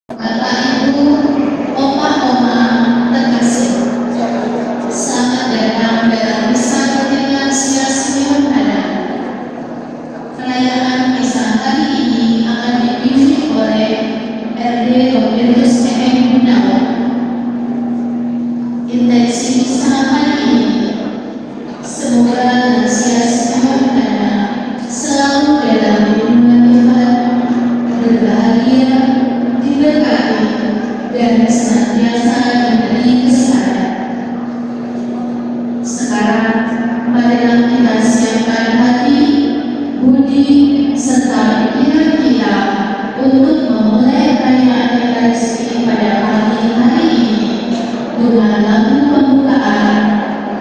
Bapak, Ibu, Oma terkasih, selamat datang dalam misa rutin lansia senior Padang. Perayaan misa hari ini akan dipimpin oleh RD Robertus Gunawan. Intensi misa hari ini, semoga lansia senior Padang selalu dalam lindungan Tuhan, berbahagia, diberkati, dan senantiasa diberi kesehatan. Sekarang, marilah kita siapkan hati, budi, serta pikiran kita untuk memulai perayaan Ekaristi pada pagi hari ini dengan lagu pembukaan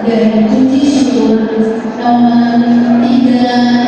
dan puji syukur nomor 330.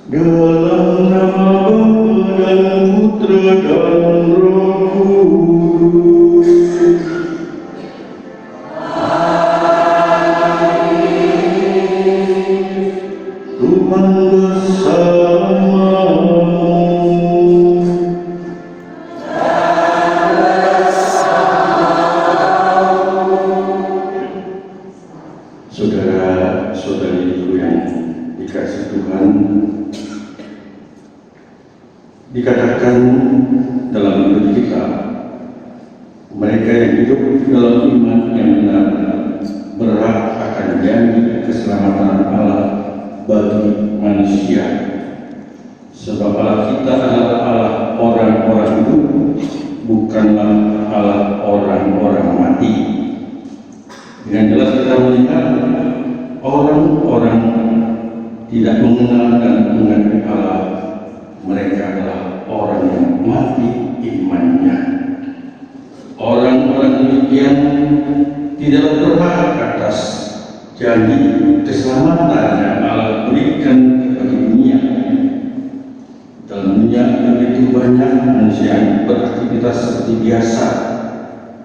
Dalam nama Bapa dan Putra dan Roh Kudus. Tuhan bersamamu. Saudara-saudariku yang dikasihi Tuhan, dikatakan dalam hidup kita, mereka yang hidup dalam iman yang benar berhak akan janji keselamatan Allah bagi manusia. Sebab Allah kita adalah Allah orang-orang hidup, bukanlah Allah orang-orang mati. Dengan jelas kita melihat orang-orang tidak mengenal dan mengakui Allah, mereka adalah orang yang mati imannya. Orang-orang demikian tidak berhak atas janji keselamatan yang Allah berikan kepada dunia. Dalam dunia begitu banyak manusia yang beraktivitas seperti biasa,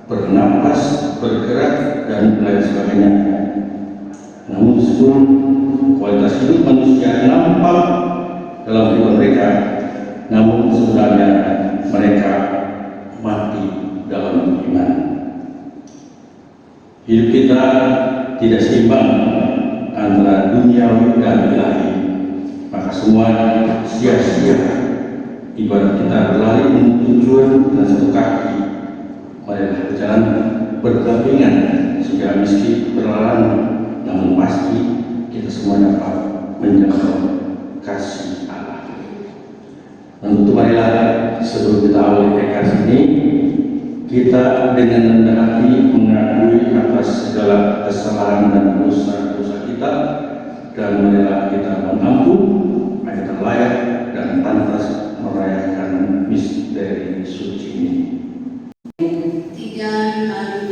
bernapas, bergerak, dan lain sebagainya. Namun meskipun kualitas hidup manusia nampak dalam hidup mereka, namun sebenarnya mereka mati dalam iman. Hidup kita tidak seimbang antara duniawi dan ilahi, maka semua sia-sia. Ibarat kita berlari menuju tujuan dengan satu kaki, marilah berjalan berdampingan sehingga meski berlalang, namun pasti kita semua dapat menjangkau kasih Allah. Dan untuk marilah sebelum kita awali Ekaristi ini, kita dengan rendah hati mengakui atas segala kesalahan dan dosa-dosa kita, dan marilah kita mengampun agar kita layak dan pantas merayakan misteri suci ini. 3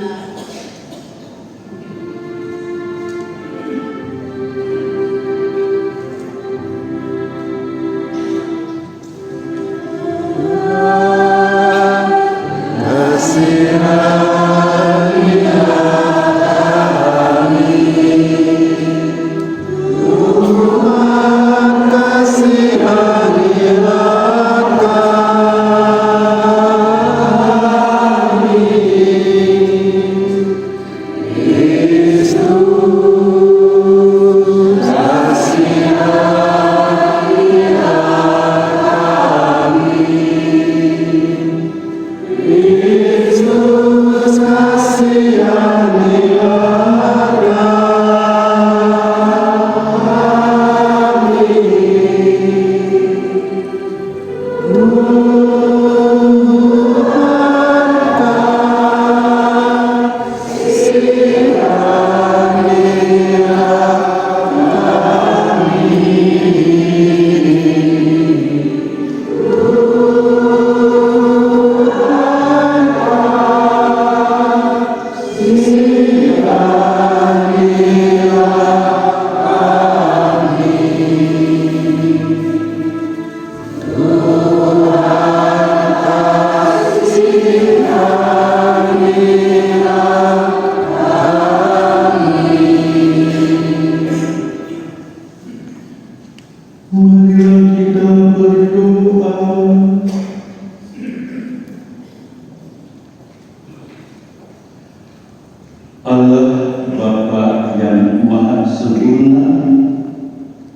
Allah Bapa yang Maha Sempurna,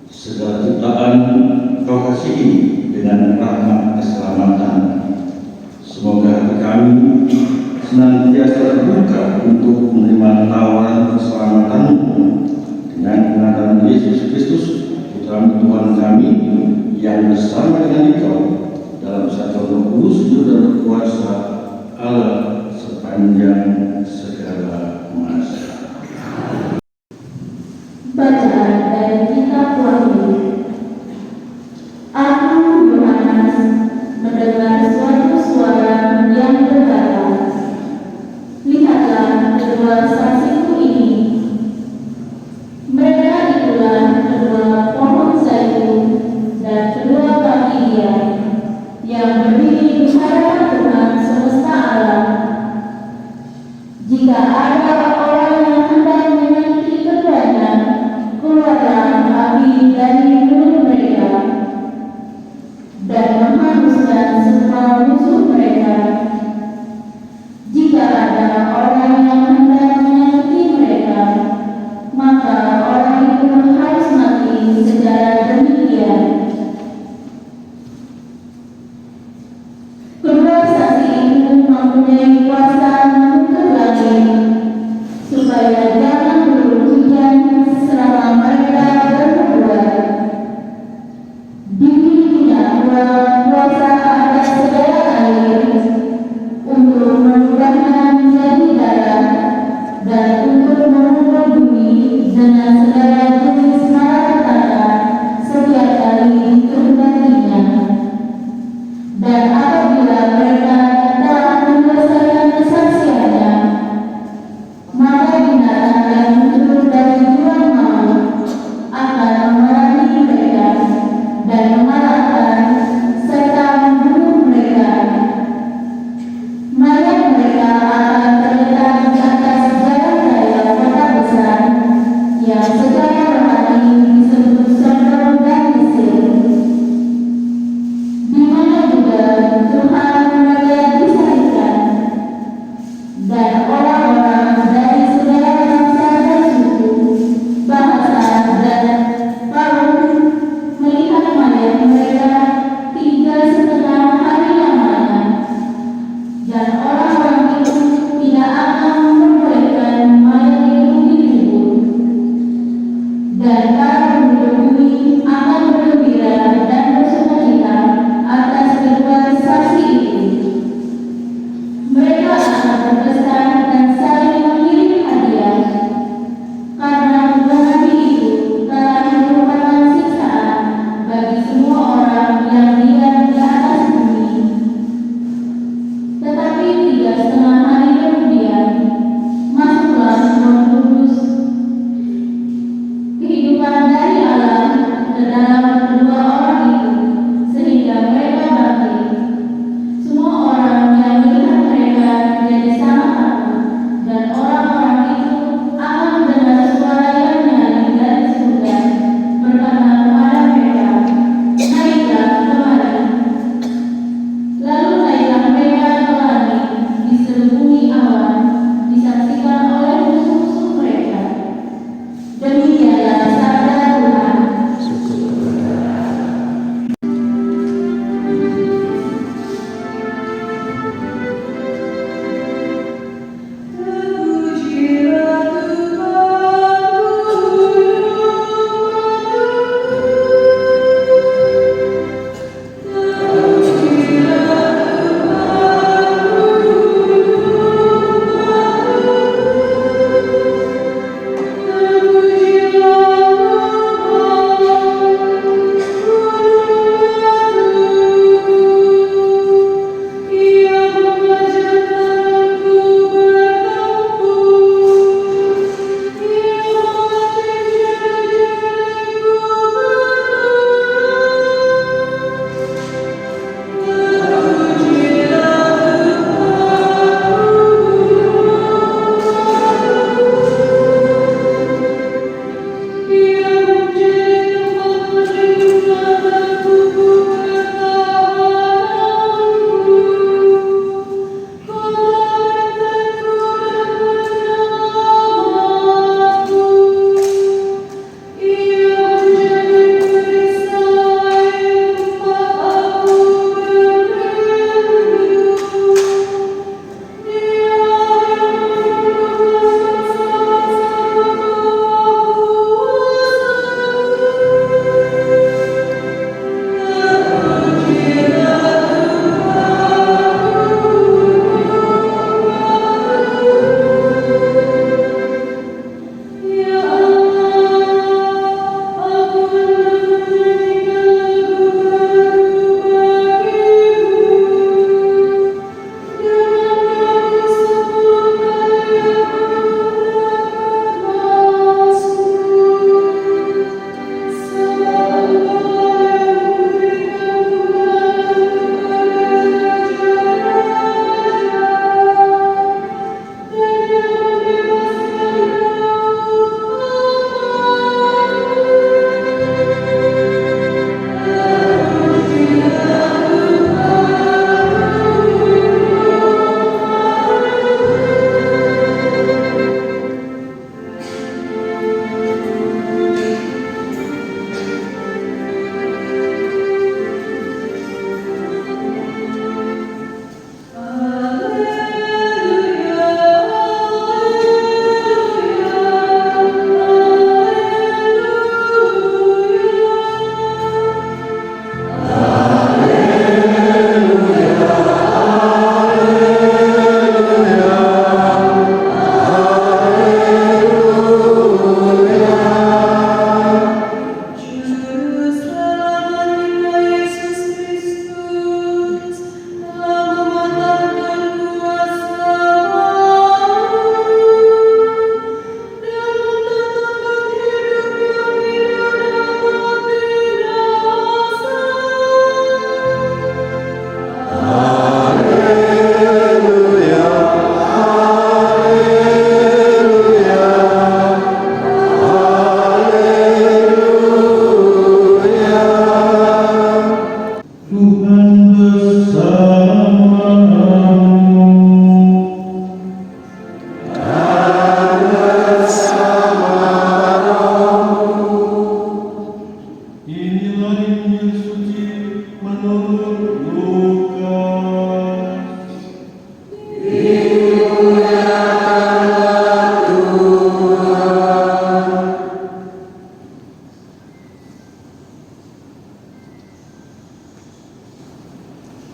segala ciptaan Kau kasihi dengan rahmat keselamatan. Semoga hati kami senantiasa terbuka untuk menerima tawaran keselamatan-Mu dengan pengakuan Yesus Kristus, Putra Tuhan kami, yang bersama dengan Engkau dalam satu Roh Kudus hidup dan berkuasa Allah sepanjang segala masa. Bacaan dari Kitab Wahyu. Aku, Yohanes, mendengar suatu suara yang berkata, "Lihatlah kedua saksiku ini. Mereka itulah kedua pohon zaitun dan kedua kaki Dia yang berdiri di hadapan Tuhan semesta alam. Jika ada orang yang hendak menyakiti keduanya, keluarlah api dari mulut mereka dan menghanguskan semua musuh mereka. Jika ada orang yang hendak menyakiti mereka, maka orang itu harus mati secara demikian." Kedua saksi itu mempunyai kuasa mengukur langit, supaya jangan turun hujan selama mereka berbuat. Dimilikinya pula kuasa atas segala air, untuk mengubahnya menjadi darah, dan untuk mengubah bumi dengan segala jenis malapetaka setiap kali dikehendakinya. Dan apabila mereka telah menyelesaikan kesaksiannya, maka binatang yang muncul dari jurang maut akan memerangi mereka dan mengalahkan serta membunuh mereka. Mayat mereka akan terletak di atas jalan raya kota besar yang secara rohani disebut Sodom dan Mesir, di mana juga Tuhan melihat disalibkan, dan orang-orang dari segala bangsa dan suku, bahasa dan kaum melihat mayat mereka 3,5 hari lamanya, dan orang-orang itu tidak akan membolehkan mayat itu dikubur. Dan para penduduk bumi akan bergembira dan bersukacita atas kedua saksi itu. Mereka akan berpesta dan saling mengirim hadiah, karena dua nabi itu telah merupakan siksaan bagi semua orang yang diam di atas bumi. Tetapi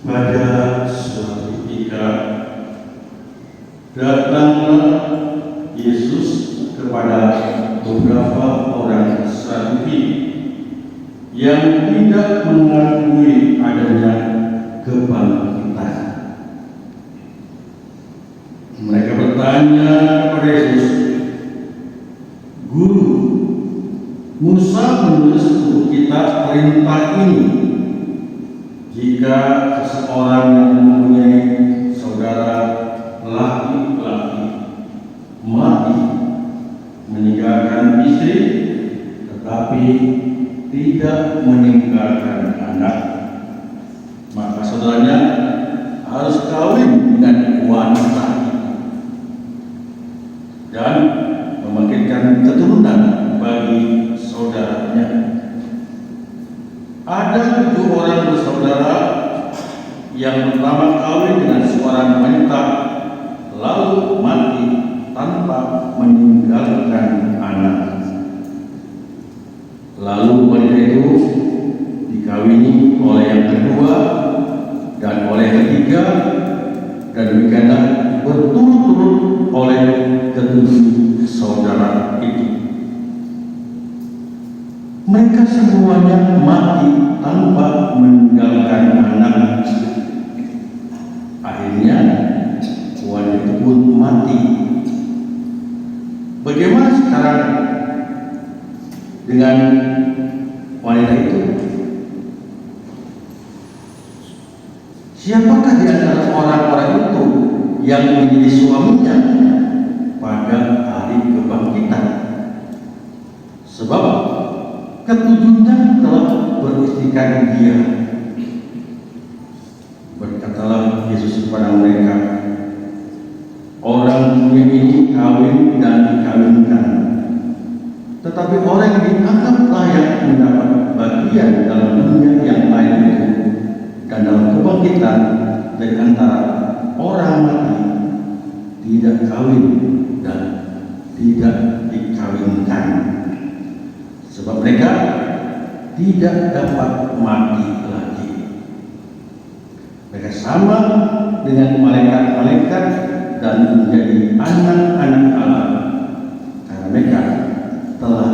Pada suatu ketika datanglah Yesus kepada beberapa orang Saduki yang tidak mengakui adanya kebangkitan. Mereka bertanya kepada Yesus, "Guru, Musa menulis untuk kita perintah ini. Jika seseorang yang mempunyai saudara laki-laki mati meninggalkan istri tetapi tidak meninggalkan anak, maka saudaranya harus kawin dengan wanita dan membangkitkan keturunan bagi saudaranya. Ada 7 orang bersaudara yang pertama kawin dengan seorang wanita lalu mati tanpa meninggalkan anak. Lalu wanita itu dikawini oleh yang kedua dan oleh yang ketiga, dan demikianlah berturut-turut oleh ke-7 saudara itu. Mereka semuanya mati tanpa meninggalkan anak. Akhirnya wanita itu pun mati. Bagaimana sekarang dengan wanita itu? Siapakah di antara orang-orang itu yang menjadi suaminya pada hari kebangkitan? Sebab ke-7-nya telah beristikan dia. Berkatalah Yesus kepada mereka, orang dunia ini kawin dan dikawinkan, tetapi orang yang dianggap layak mendapat bagian dalam dunia yang lain itu dan dalam kebangkitan dari antara orang mati tidak kawin dan tidak dikawinkan. Sebab mereka tidak dapat mati lagi. Mereka sama dengan malaikat-malaikat dan menjadi anak-anak Allah karena mereka telah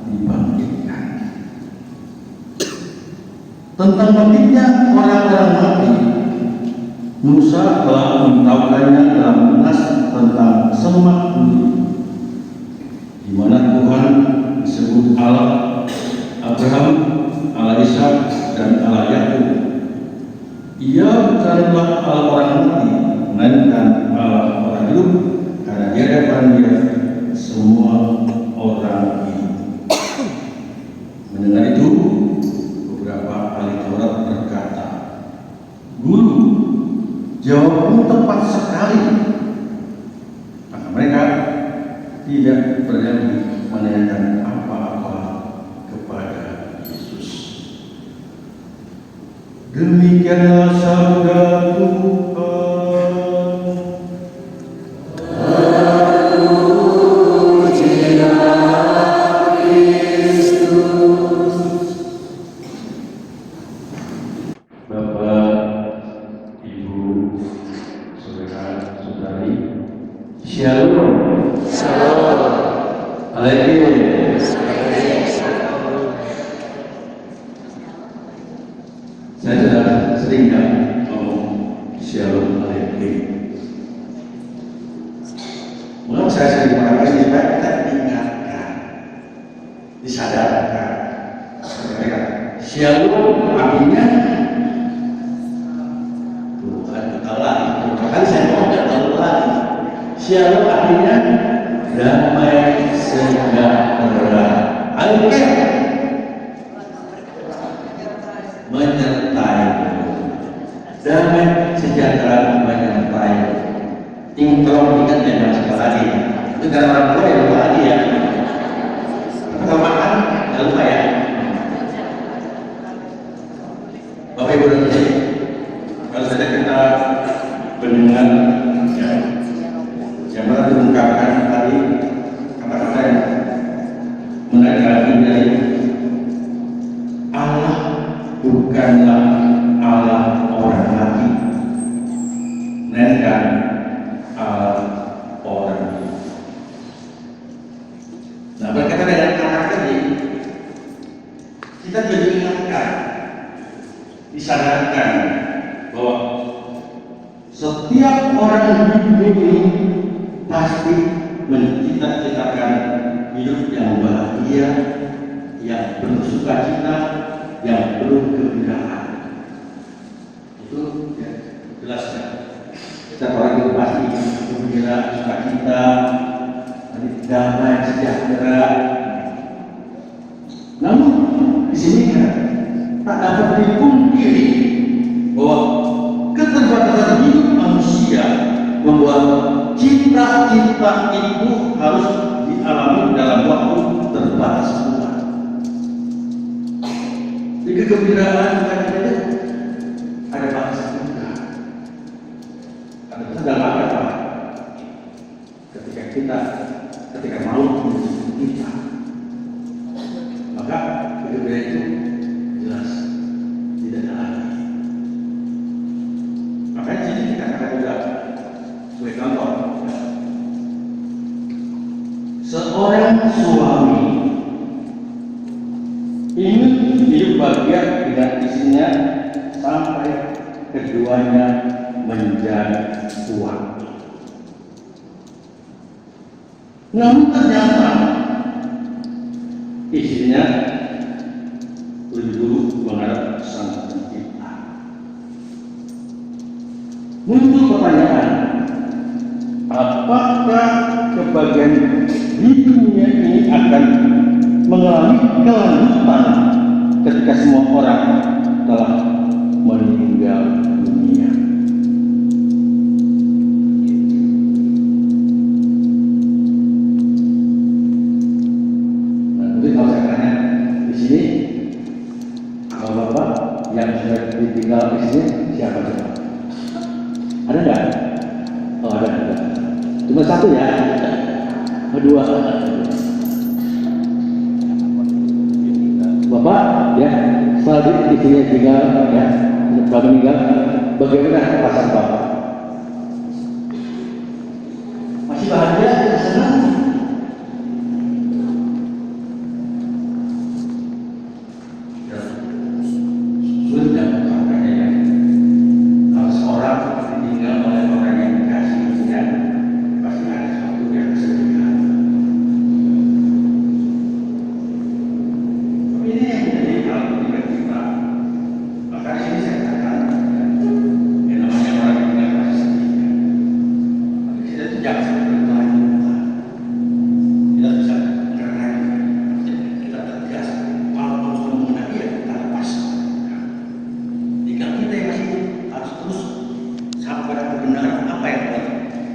dibangkitkan. Tentang bangkitnya orang-orang mati, Musa telah memberitahukannya dalam nas tentang semak bumi, di mana Tuhan disebut Allah Abraham, Allah Ishak, dan Allah Yakub. Ia bukanlah Allah orang mati, melainkan Allah orang hidup, karena di hadapan Dia semua orang hidup. Mendengar itu, beberapa ahli Taurat berkata, "Guru, jawabmu tepat sekali." Maka mereka tidak berani menanyakan apa-apa kepada Yesus. Demikianlah sabda Tuhan. Bapak, Ibu, saudara-saudari, Shalom. Alaikum. Saya sudah sering ngomong Shalom Alaikum. Mengapa saya sering mengatakan ini? Supaya kita diingatkan, disadarkan. Shalom artinya Tuhan Allah. Bahkan saya mau tahu lagi. Shalom artinya damai sejahtera. Alkitab menyertai, damai sejahtera menyertai. Tingkong ingat ya mas lagi. Itu karena orang tua yang lupa lagi ya. Kalau makan jangan lupa ya. Bapak Ibu dan Saudara, kalau saja kita mendengar ya, yang pernah diungkapkan tadi kata-kata yang menarik dari Allah bukanlah Allah orang mati, melainkan Allah orang hidup. Nah, berkaitan dengan anak tadi, kita jadi ingatkan, disadarkan bahwa setiap orang hidup ini pasti mencita-citakan hidup yang bahagia, yang penuh sukacita, yang penuh kegembiraan. Itu ya, jelas ya. Setiap orang itu pasti gembira, sukacita, damai, sejahtera. Namun di sini kan tak dapat dipungkiri bahwa keterbatasan hidup manusia membuat cita-cita itu harus dialami dalam waktu terbatas pula. Di kegembiraan itu ada batasan juga. Ada batasan dalam apa? Ketika mau menjemput kita, maka kegembiraan itu jelas tidak ada lagi. Makanya sini kita akan juga sebagai contoh, seorang suami ingin hidup bahagia dengan istrinya sampai keduanya menjadi tua. Namun ternyata istrinya lebih dulu menghadap Sang Pencipta. Muncul pertanyaan, apakah kebahagiaan di dunia ini akan mengalami kelanjutan ketika semua orang telah meninggal dunia? Nah, jadi kalau saya tanya di sini, bapak-bapak yang sudah ditinggal istrinya siapa coba? Ada nggak? Oh ada. Cuma satu ya? Kedua. Bapak ya, setelah istrinya tinggal ya, setelah meninggal, bagaimana perasaan bapak? Masih bahagia, senang? Sulit dan bukannya ya. Kalau seorang ditinggal oleh orang yang dikasihnya, pasti ada sesuatu yang kesedihan. Ini yang menjadi hal penting kita. Maka ini saya katakan, yang namanya orang yang tidak pasti sedih. Kita itu jangan sampai berkelanjutan. Kita bisa mengerai, kita terbiasa. Walaupun sudah mengenai dia, kita lepas. Jika kita yang masih harus terus sampai pada kebenaran apa yang telah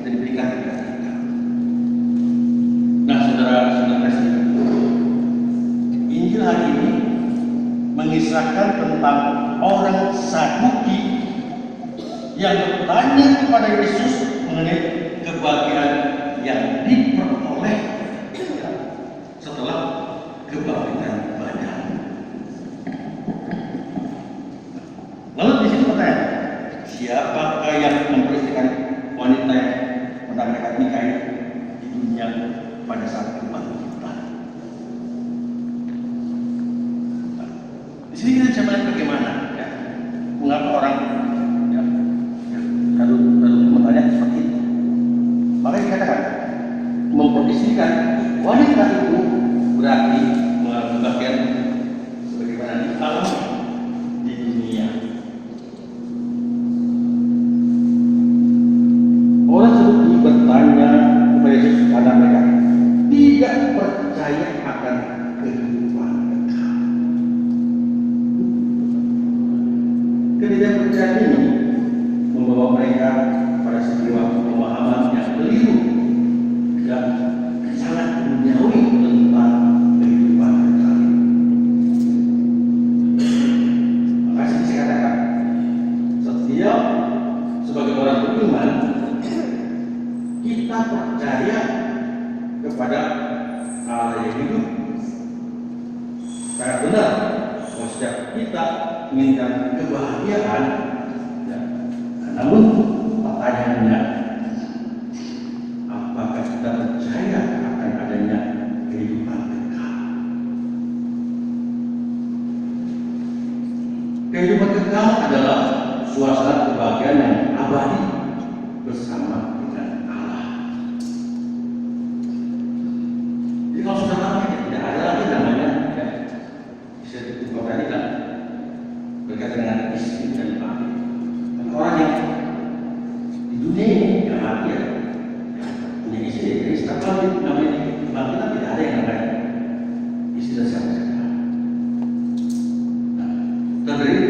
diberikan kepada kita. Nah, saudara-saudara kasih, Injil hari ini mengisahkan tentang orang Saduki yang bertanya kepada Yesus mengenai kebahagiaan yang diperoleh setelah kebangkitan badan. Lalu di situ bertanya, siapakah yang memperhatikan wanita yang pernah mereka nikahi di dunia pada saat kebangkitan? Di sini kita bisa melihat bagaimana ya, mengapa orang ya, kalau bertanya seperti itu. Makanya dikatakan memperhatikan wanita itu berarti mengalami bagian sebagaimana di alam di dunia. Orang Saduki bertanya kepada Yesus karena mereka tidak percaya akan kehidupan kekal. Ketidakpercayaan ini membawa mereka pada sebuah pemahaman yang keliru dan sangat duniawi tentang kehidupan kekal. Maka saya katakan, setiap sebagai orang beriman percaya kepada Allah yang hidup. Sangat benar, bahwa setiap kita menginginkan kebahagiaan, ya. Namun pertanyaannya, apakah kita percaya akan adanya kehidupan kekal? Kehidupan kekal adalah suasana kebahagiaan yang abadi bersama dengan Allah. Jadi kalau sudah lama tidak ada lagi namanya ya, bisa ditukar tadi kan berkaitan dengan istri dan mati. Dan orang yang di dunia ini yang mati ya, punya istri, setiap kali namanya kebangkitan tidak ada yang namanya istri dan siapa-siapa. Nah, dari itu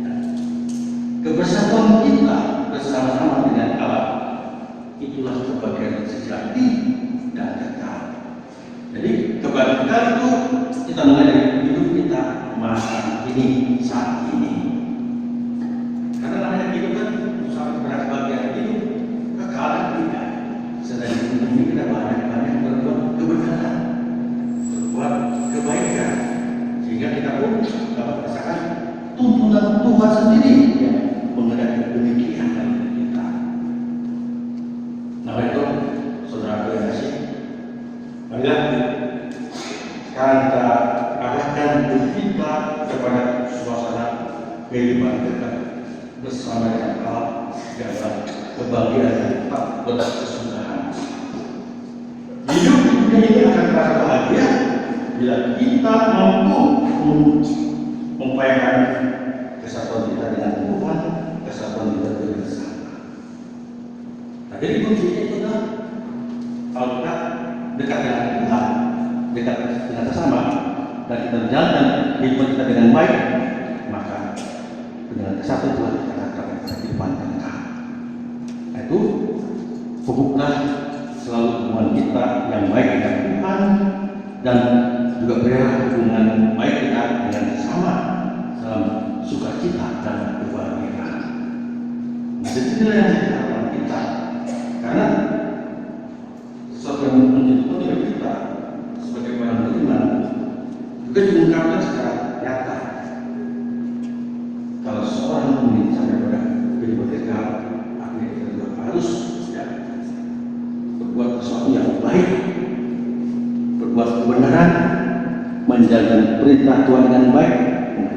ya, kebersatuan kita bersama-sama dengan Allah itulah kebahagiaan sejati dan kekal. Jadi kebahagiaan kekal itu kita mulai dari hidup kita masa ini, saat ini. Karena namanya hidup kan sampai kepada kebahagiaan hidup kekal dan tidak. Sedang di dunia ini kita banyak berbuat kebenaran, berbuat kebaikan, sehingga kita pun dapat merasakan tuntunan Tuhan sendiri yang mengenai demikian dalam kita. Nah itu saudara yang kasih, marilah sekarang kita arahkan hidup kita kepada suasana kehidupan kita bersama dengan Allah dalam kebahagiaan yang tak berkesudahan. Hidup ini akan terasa bahagia bila kita mampu mengupayakan kesatuan kita dengan Tuhan, kesatuan kita bersama. Nah, jadi kuncinya itu kan kalau kita dekat dengan Tuhan, dekat dengan sesama, dan kita menjalankan kehidupan kita dengan baik, maka dengan kesatuan Tuhan kita akan kehidupan kekal. Nah itu pupuklah selalu hubungan kita yang baik dengan Tuhan dan juga berilah hubungan baik kita dengan sesama dalam sukacita dan kebahagiaan. Nah, inilah yang diharapkan kita, karena sesuatu yang menjadi penting kita sebagai orang beriman juga diungkapkan secara nyata. Kalau seorang mukmin sampai pada kehidupan kekal, artinya kita juga harus ya, berbuat sesuatu yang baik, berbuat kebenaran, menjalankan perintah Tuhan dengan baik.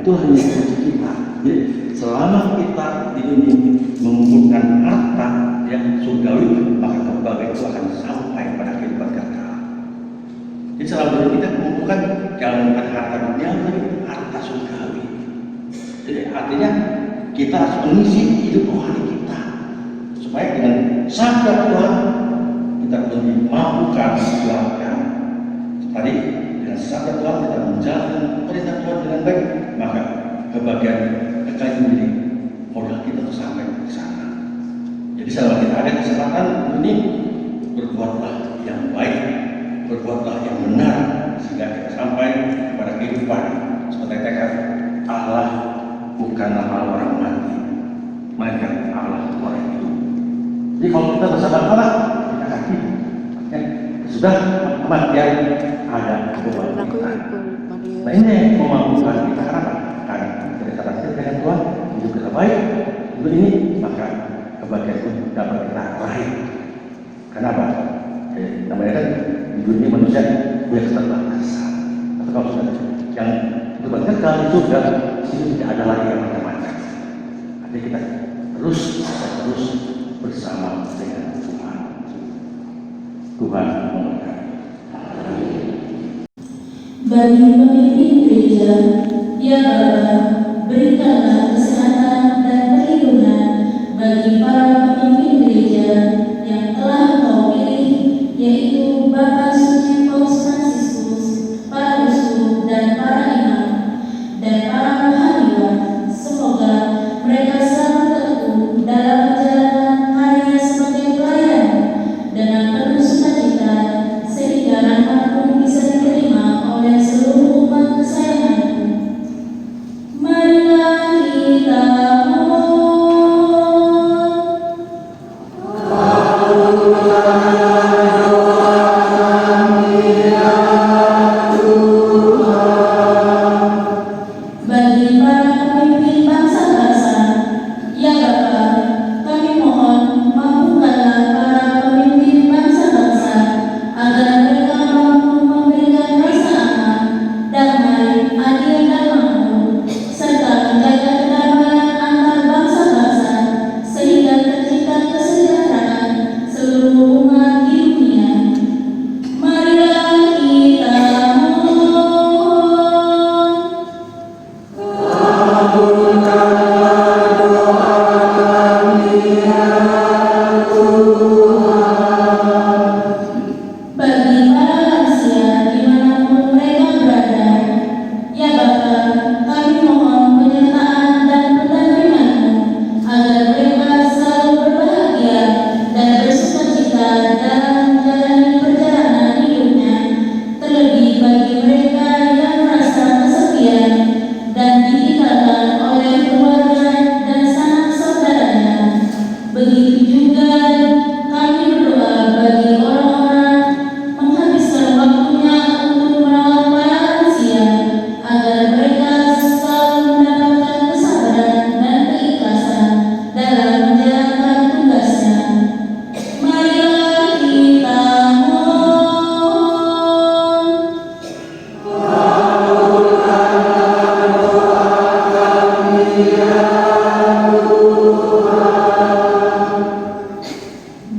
Itu hanya kunci kita. Jadi selama kita di dunia mengumpulkan harta yang surgawi, maka kebahagiaan itu akan sampai pada kehidupan kekal. Jadi selama kita mengumpulkan jangan bukan harta dunia, tapi harta surgawi. Jadi artinya kita harus mengisi hidup rohani kita supaya dengan sabda Tuhan kita lebih mampukan keluarga. Tadi dengan sabda Tuhan kita menjalankan perintah Tuhan dengan baik, maka kebahagiaan kekal itu menjadi modal kita untuk sampai ke sana. Jadi selama kita ada kesempatan ini, berbuatlah yang baik, berbuatlah yang benar, sehingga kita sampai kepada kehidupan. Seperti kata Allah bukanlah Allah orang mati, melainkan Allah orang hidup. Jadi kalau kita bersama Allah, kita akan hidup. Sudah kematian ada kebahagiaan. Nah ini memampukan kita harapan karena kita berhasil dengan Tuhan, hidup kita baik, hidup ini maka kebahagiaan itu dapat kita raih. Kenapa? Namanya kan di dunia manusia punya keterbatasan. Tapi kalau sudah yang kehidupan kekal itu sudah sini tidak ada lagi yang macam-macam. Jadi kita terus bersama dengan Tuhan. Tuhan memberkati. Bagi pemimpin gereja, ya Bapa, berikanlah kesehatan dan perlindungan bagi para pemimpin gereja yang telah Engkau pilih, yaitu Bapak Suci Paus Fransiskus, para uskup dan para imam, dan para rohaniwan. Semoga mereka selalu teguh dalam menjalankan harinya sebagai pelayan dengan penuh sukacita, sehingga rahmat pun bisa diterima oleh seluruh umat kesayanganmu. Marilah kita mohon. Bagi para pemimpin bangsa-bangsa, ya Bapa, kami mohon mampukanlah para pemimpin bangsa-bangsa agar mereka mampu memberikan rasa aman, damai, adil dan makmur, serta menjaga kedamaian antar bangsa-bangsa sehingga tercipta kesejahteraan seluruh umat di dunia. Marilah kita mohon. Bagi para lansia dimanapun mereka berada, ya Bapa, kami mohon penyertaan dan pendampingan-Mu agar mereka selalu berbahagia dan bersukacita dalam menjalani perjalanan hidupnya, terlebih bagi mereka yang merasa kesepian dan ditinggalkan oleh keluarga dan sanak saudaranya. Begitu juga kami berdoa bagi orang-orang menghabiskan waktunya untuk merawat para lansia agar mereka selalu mendapatkan kesabaran dan keikhlasan dalam menjalankan tugasnya. Marilah kita mohon.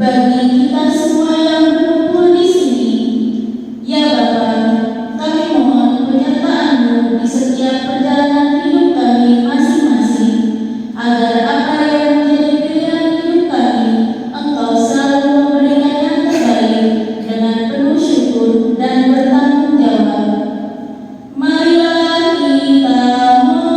Bagi kita semua yang berkumpul di sini, ya Bapa, kami mohon penyertaan-Mu di setiap perjalanan hidup kami masing-masing, agar apa yang menjadi pilihan hidup kami, Engkau selalu memberikan yang terbaik dengan penuh syukur dan bertanggung jawab. Marilah kita mohon.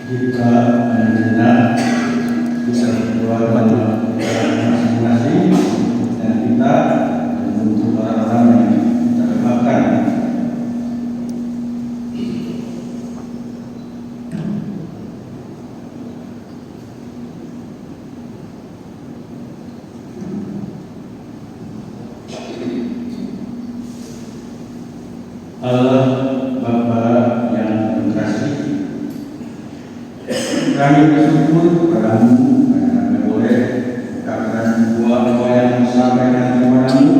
Jika anda bisa berdoa masing-masing dan kita untuk orang-orang yang kita doakan. Allah Bapa yang terkasih, kami bersyukur kepadamu karena kami boleh mengungkapkan doa-doa yang disampaikan kepadamu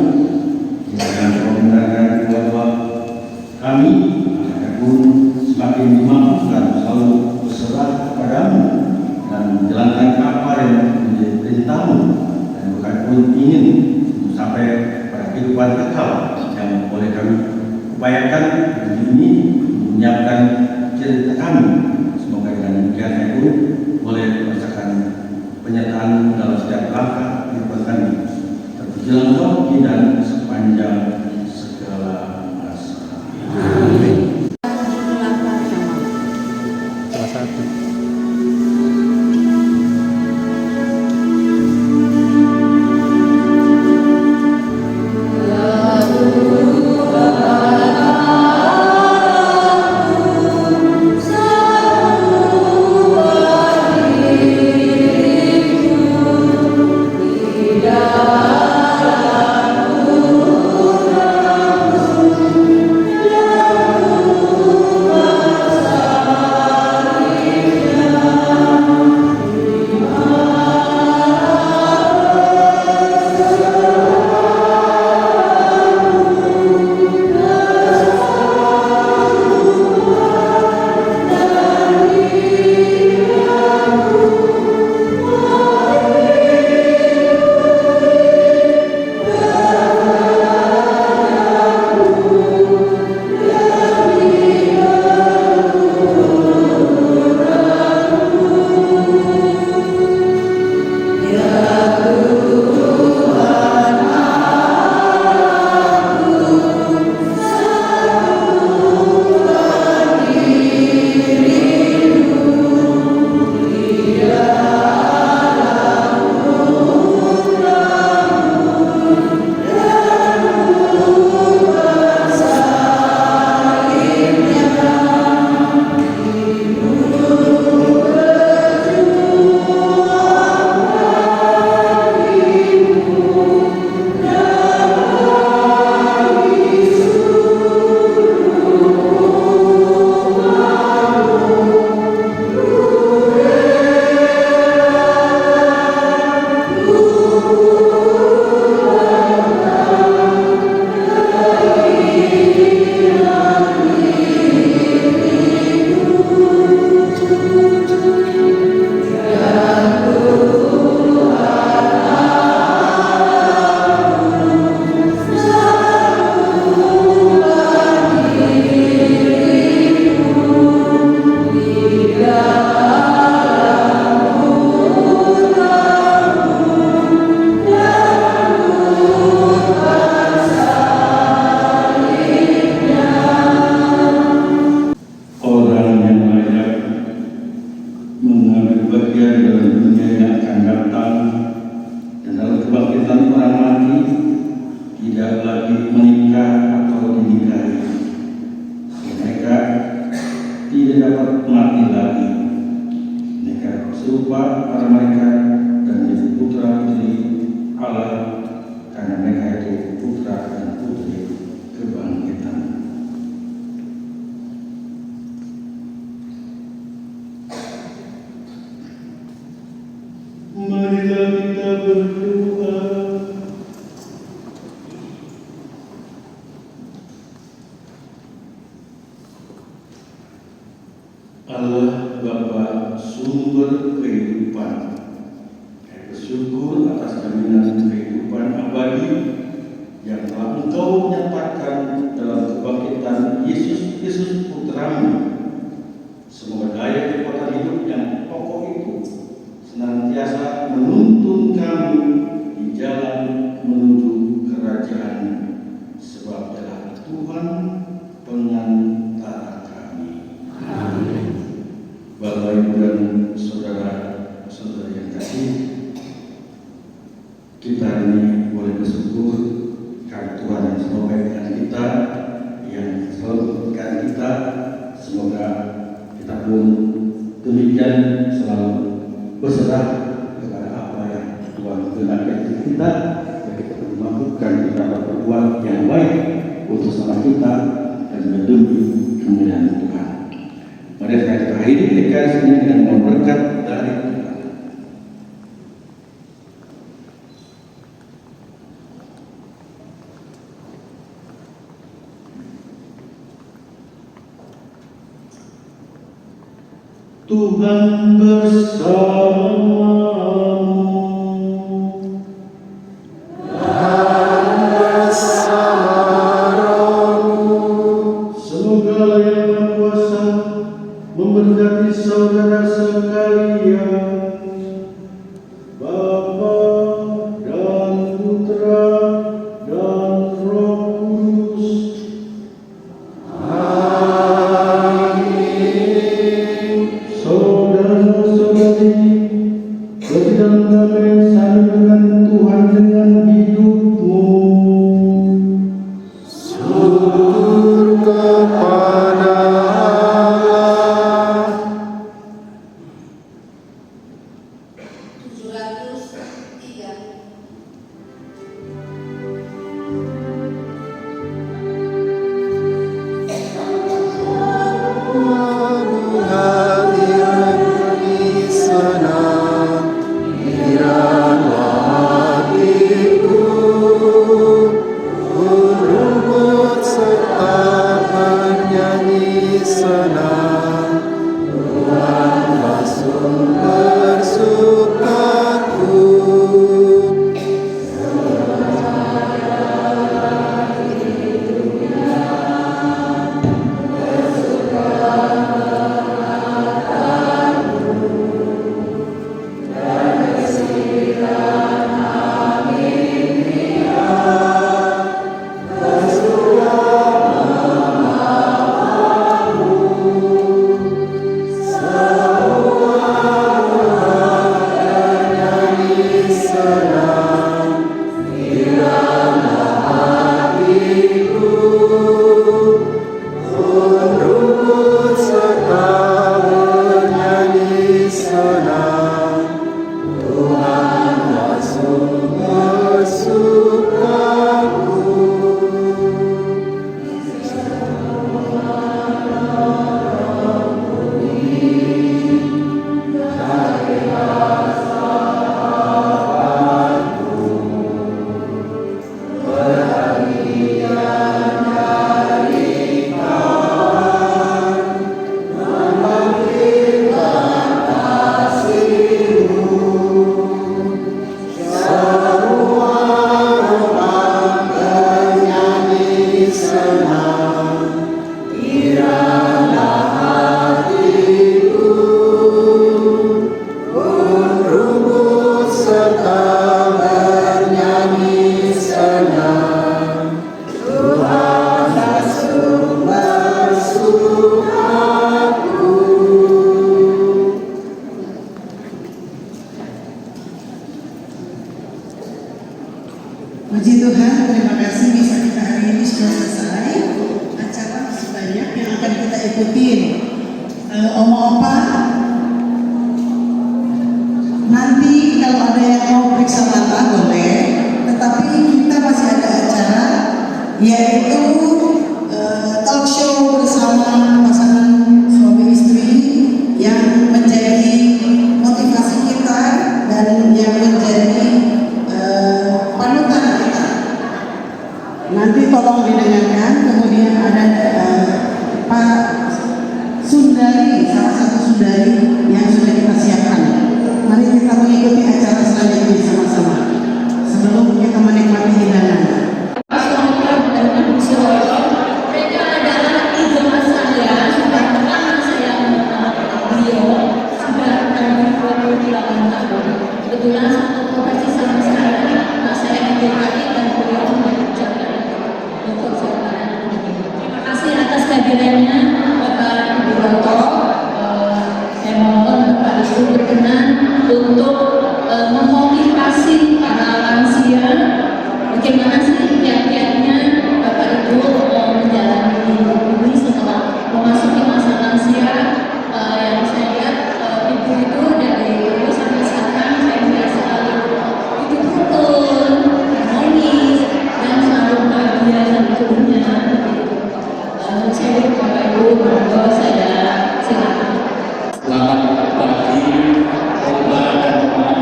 dengan mendengarkan doa-doa kami, adapun semakin dimampukan selalu berserah kepadamu dan menjalankan apa yang menjadi perintahmu dan bukan pun ingin untuk sampai pada kehidupan kekal yang boleh kami upayakan hari ini menyiapkan cerita kami. Semoga dengan demikian pun boleh merasakan penyertaan dalam setiap langkah kehidupan kami, terjalan rohani dan sepanjang segala masa. Amin. Salah satu. Tidak lagi menikah atau dinikahi. Mereka tidak dapat mati lagi. Mereka serupa para malaikat dan menjadi putra putri Allah, karena mereka itu putra dan putri kebangkitan. Marilah kita berdoa. Allah Bapa sumber kehidupan, kami bersyukur atas jaminan kehidupan abadi yang telah Engkau nyatakan dalam kebangkitan Yesus Kristus Putra-Mu. Semoga daya kekuatan hidup yang pokok itu senantiasa menuntun kami di jalan menuju kerajaan, sebab Dialah Tuhan pengantara kami. Amin. Bapak, Ibu, dan saudara-saudara yang kasih, kita ini boleh bersyukur karena Tuhan yang selalu baik dengan kita, yang selalu memberikan kita. Semoga kita pun demikian selalu berserah kepada apa yang Tuhan kehendaki kita, dan kita memampukan kita berbuat yang baik untuk sama kita dan demi kemuliaan Tuhan. Mari kita akhiri deklarasi ini dengan berkat dari Tuhan. Tuhan bersamamu. Semoga Yang Maha Kuasa memberkati saudara sekalian, Bapa dan Putra dan Roh Kudus. Amin. Saudara-saudari, ikutin. Omong apa? Nanti kalau ada yang mau periksa mata boleh, tetapi kita masih ada acara yaitu talk show bersama pasangan suami istri yang menjadi motivasi kita dan yang menjadi panutan kita. Nanti tolong didengarkan. Kemudian ada Pak Sundari, salah satu Sundari yang sudah kita siapkan. Mari kita mengikuti acara selanjutnya sama-sama sebelum kita menikmati hidangan. Mereka adalah idola saya, sudah lama saya mengenal beliau, sudah dari 28 tahun. Kebetulan satu profesi sama saya, saya di DKI dan beliau mengerjakan untuk saya. Terima kasih atas kehadirannya Bapak Ibu Roto. Saya mohon Bapak Ibu berkenan untuk memotivasi para lansia bagaimana sih kiat-kiatnya Bapak Ibu menjalani hidup ini setelah memasuki masa lansia. Yang saya lihat ibu itu dari dulu sampai sekarang saya melihat selalu hidup rukun, harmonis, dan selalu bahagia dan hidupnya. Saya Bapak Ibu, monggo saya silakan. Selamat pagi, Oma dan teman.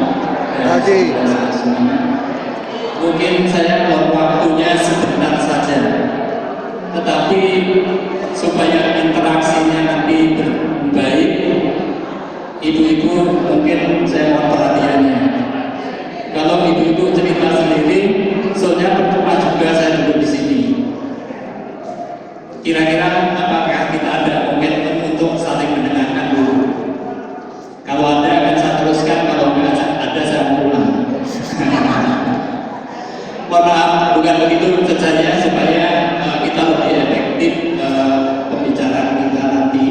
Mungkin saya waktunya sebentar saja, tetapi supaya interaksinya nanti baik, ibu-ibu mungkin saya mohon perhatiannya. Kalau ibu-ibu cerita sendiri, soalnya percuma juga saya duduk di sini. Kira-kira apakah kita ada komitmen untuk saling mendengarkan dulu? Kalau ada akan saya teruskan, kalau tidak ada saya pulang. Mohon maaf, bukan begitu saja supaya kita lebih efektif pembicaraan kita nanti.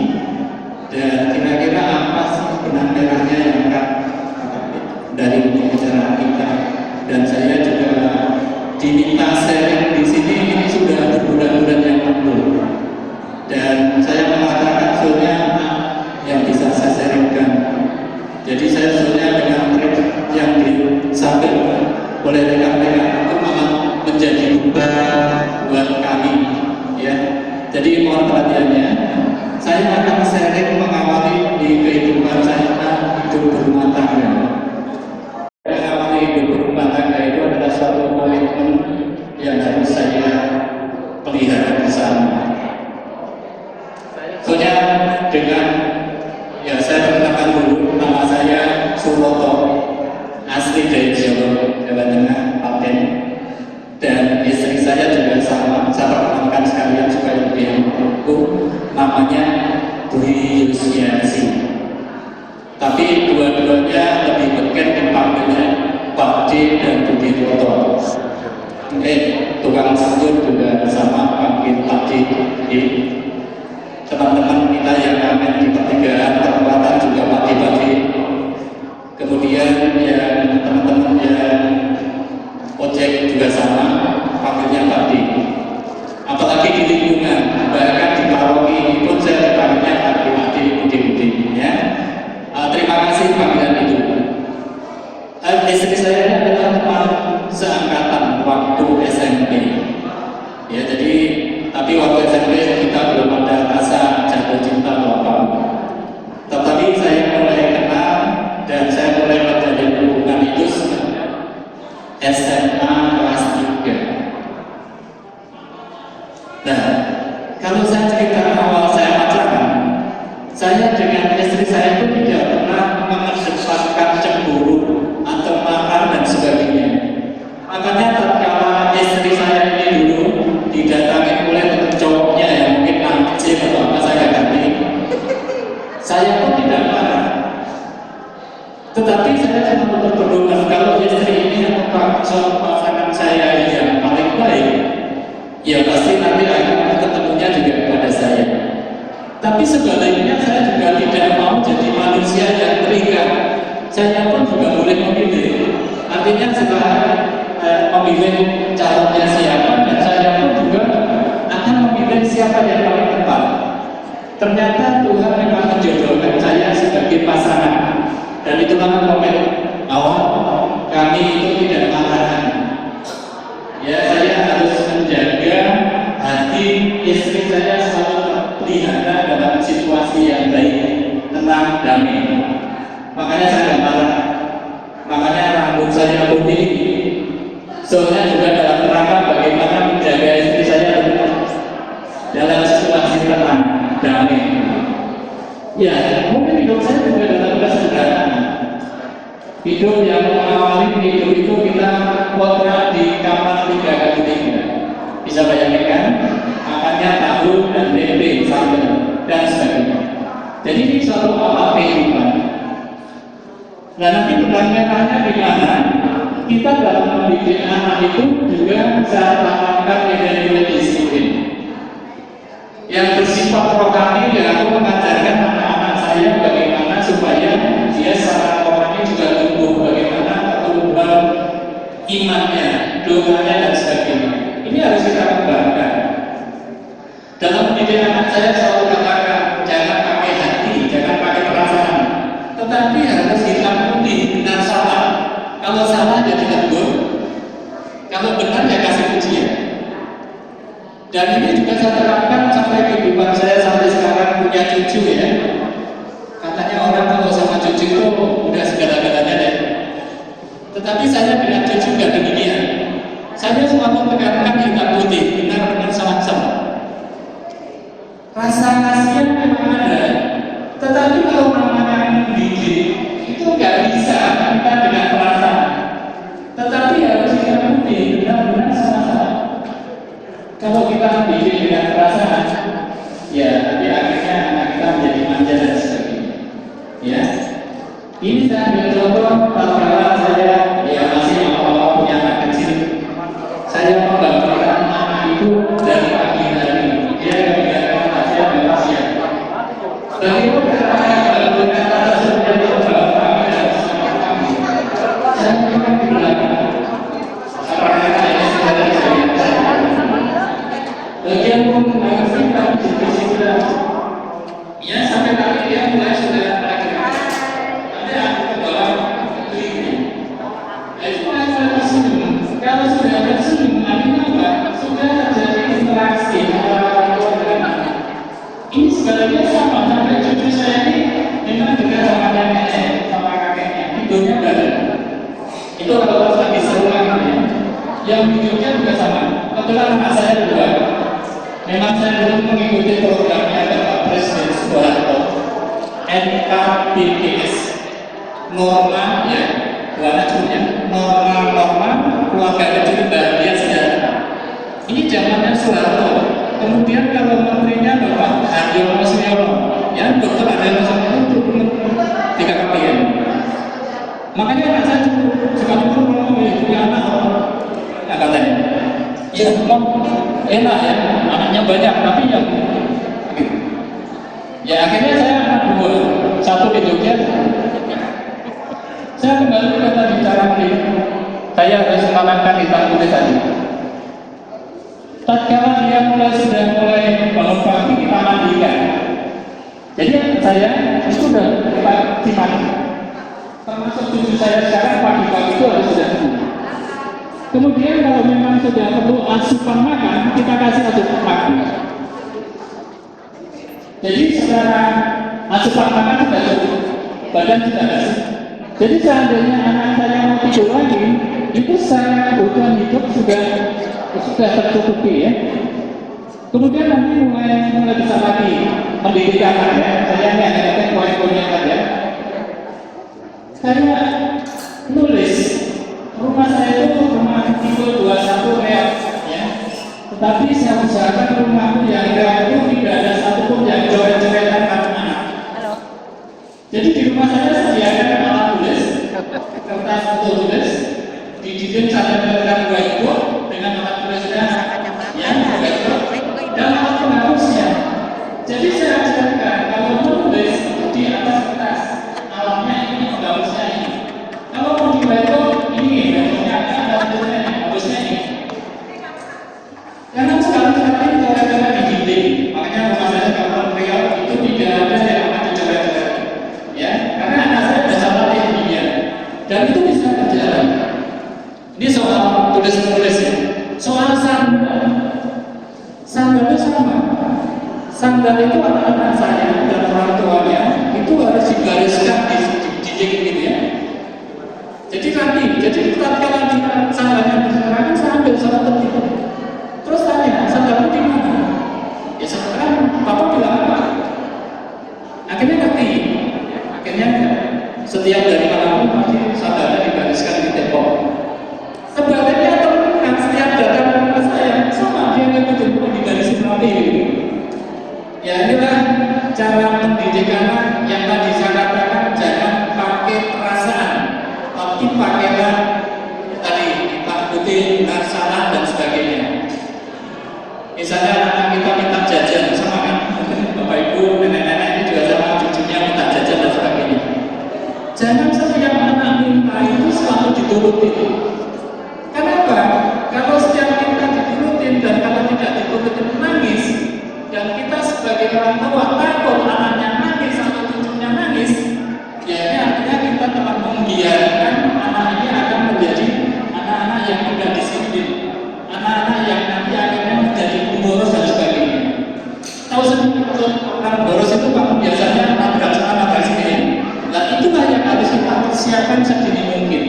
Dan kira-kira apa sih benang merahnya yang akan dari pembicaraan kita? Dan saya juga diminta sharing di sini ini sudah berbulan-bulan yang lalu. Dan saya mengatakan soalnya yang bisa saya sharingkan. Jadi saya sebenarnya dengan trik yang disampaikan oleh rekan-rekan itu malah menjadi beban buat kami, ya. Jadi mohon perhatiannya. Saya akan sharing mengawali di kehidupan saya hidup berumah tangga. Mengawali hidup berumah tangga itu adalah suatu komitmen yang harus saya pelihara bersama. Soalnya dengan saya perkenalkan dulu, nama saya Suroto, asli dari Jawa Tengah, Klaten. Dan istri saya juga sama, saya perkenalkan sekalian supaya lebih umum, namanya Dwi Yusiansi. Tapi dua-duanya lebih dekat dipanggilnya Pak D dan Budi Roto. Tukang sayur juga sama, panggil Pak D. Teman-teman kita yang ngamen di pertigaan perempatan juga pagi-pagi. Kemudian yang teman-teman yang ojek juga sama, panggilnya pagi. Apalagi di lingkungan, bahkan di paroki pun saya dipanggilnya pagi-pagi, budi-budi. Ya. Terima kasih panggilan itu. Istri saya adalah teman seangkatan waktu SMP. Ya, jadi tapi waktu SMP kita belum ada rasa jatuh cinta atau apa. Tetapi saya mulai kenal dan saya mulai menjalin hubungan itu SMA kelas 3. Nah, kalau saya cerita awal saya pacaran, saya dengan istri saya itu tidak pernah mengedepankan cemburu atau marah dan sebagainya. Makanya tatkala istri saya ini dulu didatangi oleh cowoknya yang mungkin anjing atau apa saya ganti, saya pun tidak marah. Tetapi saya cuma berdoa kalau istri ini atau pasangan saya yang paling baik, ya pasti nanti akan ketemunya juga kepada saya. Tapi sebaliknya saya juga tidak mau jadi manusia yang terikat. Saya pun juga boleh memilih. Artinya setelah memilih calonnya siapa, dan saya pun juga akan memilih siapa yang paling tepat. ternyata Tuhan memang menjodohkan saya sebagai pasangan, dan itulah momen awal kami itu tidak marahan. Ya, saya harus menjaga hati istri saya selalu terpelihara dalam situasi yang baik, tenang, damai. Makanya saya tidak marah. Makanya rambut saya putih. Soalnya juga dalam rangka bagaimana menjaga istri saya dalam situasi tenang, damai. Ya, mungkin hidup saya juga dalam kesederhanaan. Hidup yang mengawali hidup itu kita kontrak di kamar 3x3. Bisa bayangkan, makannya tahu dan tempe, sambal, dan sebagainya. Jadi ini suatu awal kehidupan. Nah, nanti pertanyaannya di mana kita dalam mendidik anak itu juga bisa tanamkan nilai-nilai disiplin yang bersifat rohani. Ya, aku mengajarkan anak-anak saya bagaimana supaya dia secara rohani juga tumbuh, bagaimana pertumbuhan imannya, doanya, dan sebagainya. Ini harus kita kembangkan. Dalam mendidik anak saya selalu katakan, jangan pakai hati, jangan pakai perasaan, tetapi harus hitam putih, benar salah. Kalau salah ya ditegur, kalau benar ya kasih pujian. Dan ini juga saya terapkan sampai kehidupan saya sampai sekarang punya cucu ya. Katanya orang kalau sama cucu itu udah segala-galanya deh. Tetapi saya dengan cucu gak demikian. Saya selalu tekankan hitam putih, benar-benar salah-salah. Rasa kasihan memang ada, tetapi kalau namanya mendidik itu gak bisa kita dengan perasaan. Tetapi harus hitam putih, benar-benar salah-salah. Kalau kita mendidik dengan perasaan, ya nanti akhirnya anak kita menjadi manja dan sebagainya. Ya, ini saya ambil contoh tatkala saya masih awal-awal punya anak kecil. Saya membangkitkan anak itu dari pagi hari. Dia kebiasaan saya bebas ya. Bagaimana saya melakukan atas menjadi pembawa kami dan bersama kami? Saya memang bilang, apakah ini sudah bagian mengenai kami disiplin. Ya, sampai kali dia mulai sudah bergerak. Nanti aku ke bawah kelihatan. Itu saya tersenyum. Kalau sudah tersenyum, artinya apa? Sudah terjadi interaksi antara orang tua dan anak. Ini sebenarnya sama sampai cucu saya ini memang juga sama neneknya, sama kakeknya. Hidupnya bareng. Itu kalau lagi seruan ya. Yang hidupnya juga sama. Kebetulan anak saya dua. Memang saya dulu mengikuti programnya Bapak Presiden Soeharto, NKBPS, norma ya, warna punya norma keluarga kecil bahagia sejahtera. Ini zamannya Soeharto. Kemudian kalau menterinya Bapak Haryono Suyono, ya Dokter Haryono Suyono itu tiga kalian. Makanya anak saya sekalipun mau punya anak, katanya, ya enak ya, anaknya banyak, tapi yang ya akhirnya saya anak dua, satu di Jogja. Saya kembali ke tadi cara mendidik. Saya harus menanamkan hitam putih tadi. Tatkala dia sudah mulai bangun pagi, kita mandikan. Jadi saya itu sudah mandi. Termasuk cucu saya sekarang pagi-pagi itu harus sudah mandi. Kemudian kalau memang sudah perlu asupan makan, kita kasih asupan makan. Jadi secara asupan makan sudah cukup, badan sudah kasih. Jadi seandainya anak saya mau tidur lagi, itu secara kebutuhan hidup sudah tercukupi ya. Kemudian nanti mulai bisa lagi mendidik anak ya. Saya hanya poin-poinnya saja. Saya nulis. Rumah saya itu rumah tipe 21 real ya. Tetapi saya usahakan rumahku yang real itu tidak ada satupun yang coret-coretan anak-anak. Jadi di rumah saya sediakan alat tulis, kertas untuk tulis, di dinding saya meletakkan whiteboard dengan alat tulisnya yang whiteboard dan alat penghapusnya. Jadi saya ajarkan kalau menulis di atas kertas, alatnya ini, penghapusnya ini. Kalau mau di whiteboard ini, whiteboardnya ada tulisnya, hapusnya ini. Karena sekali-sekali cara-cara di dinding, makanya rumah saya kalau real itu Sandal itu sama. Sandal itu anak-anak saya dan orang tuanya itu harus digariskan di dinding gitu ya. Jadi nanti, tatkala di sandalnya diserahkan, saya ambil salah penting. Terus tanya, sandalmu di mana? Ya sekarang Bapak bilang apa? Akhirnya ngerti. Akhirnya setiap dari malam pasti sandalnya digariskan di tembok. Sebaliknya teman setiap datang ke rumah saya sama dia ngikutin digarisin rapi. Ya inilah cara mendidik anak yang tadi saya katakan, jangan pakai perasaan, tapi pakailah tadi takutin, salah dan sebagainya. Misalnya anak kita minta jajan sama kan, bapak ibu, nenek-nenek ini juga sama cucunya minta jajan dan sebagainya. Jangan setiap anak minta itu selalu diturutin. Kenapa? Kalau setiap minta diturutin dan kalau tidak diturutin menangis, dan kita sebagai orang tua takut anaknya nangis atau cucunya nangis, ya ini artinya kita telah membiarkan anak ini akan menjadi anak-anak yang mudah disiplin, anak-anak yang nanti akhirnya menjadi pemboros dan sebagainya. Tahu sendiri orang boros itu kalau biasanya nabrak sana nabrak sini. Nah itulah yang harus kita persiapkan sedini mungkin.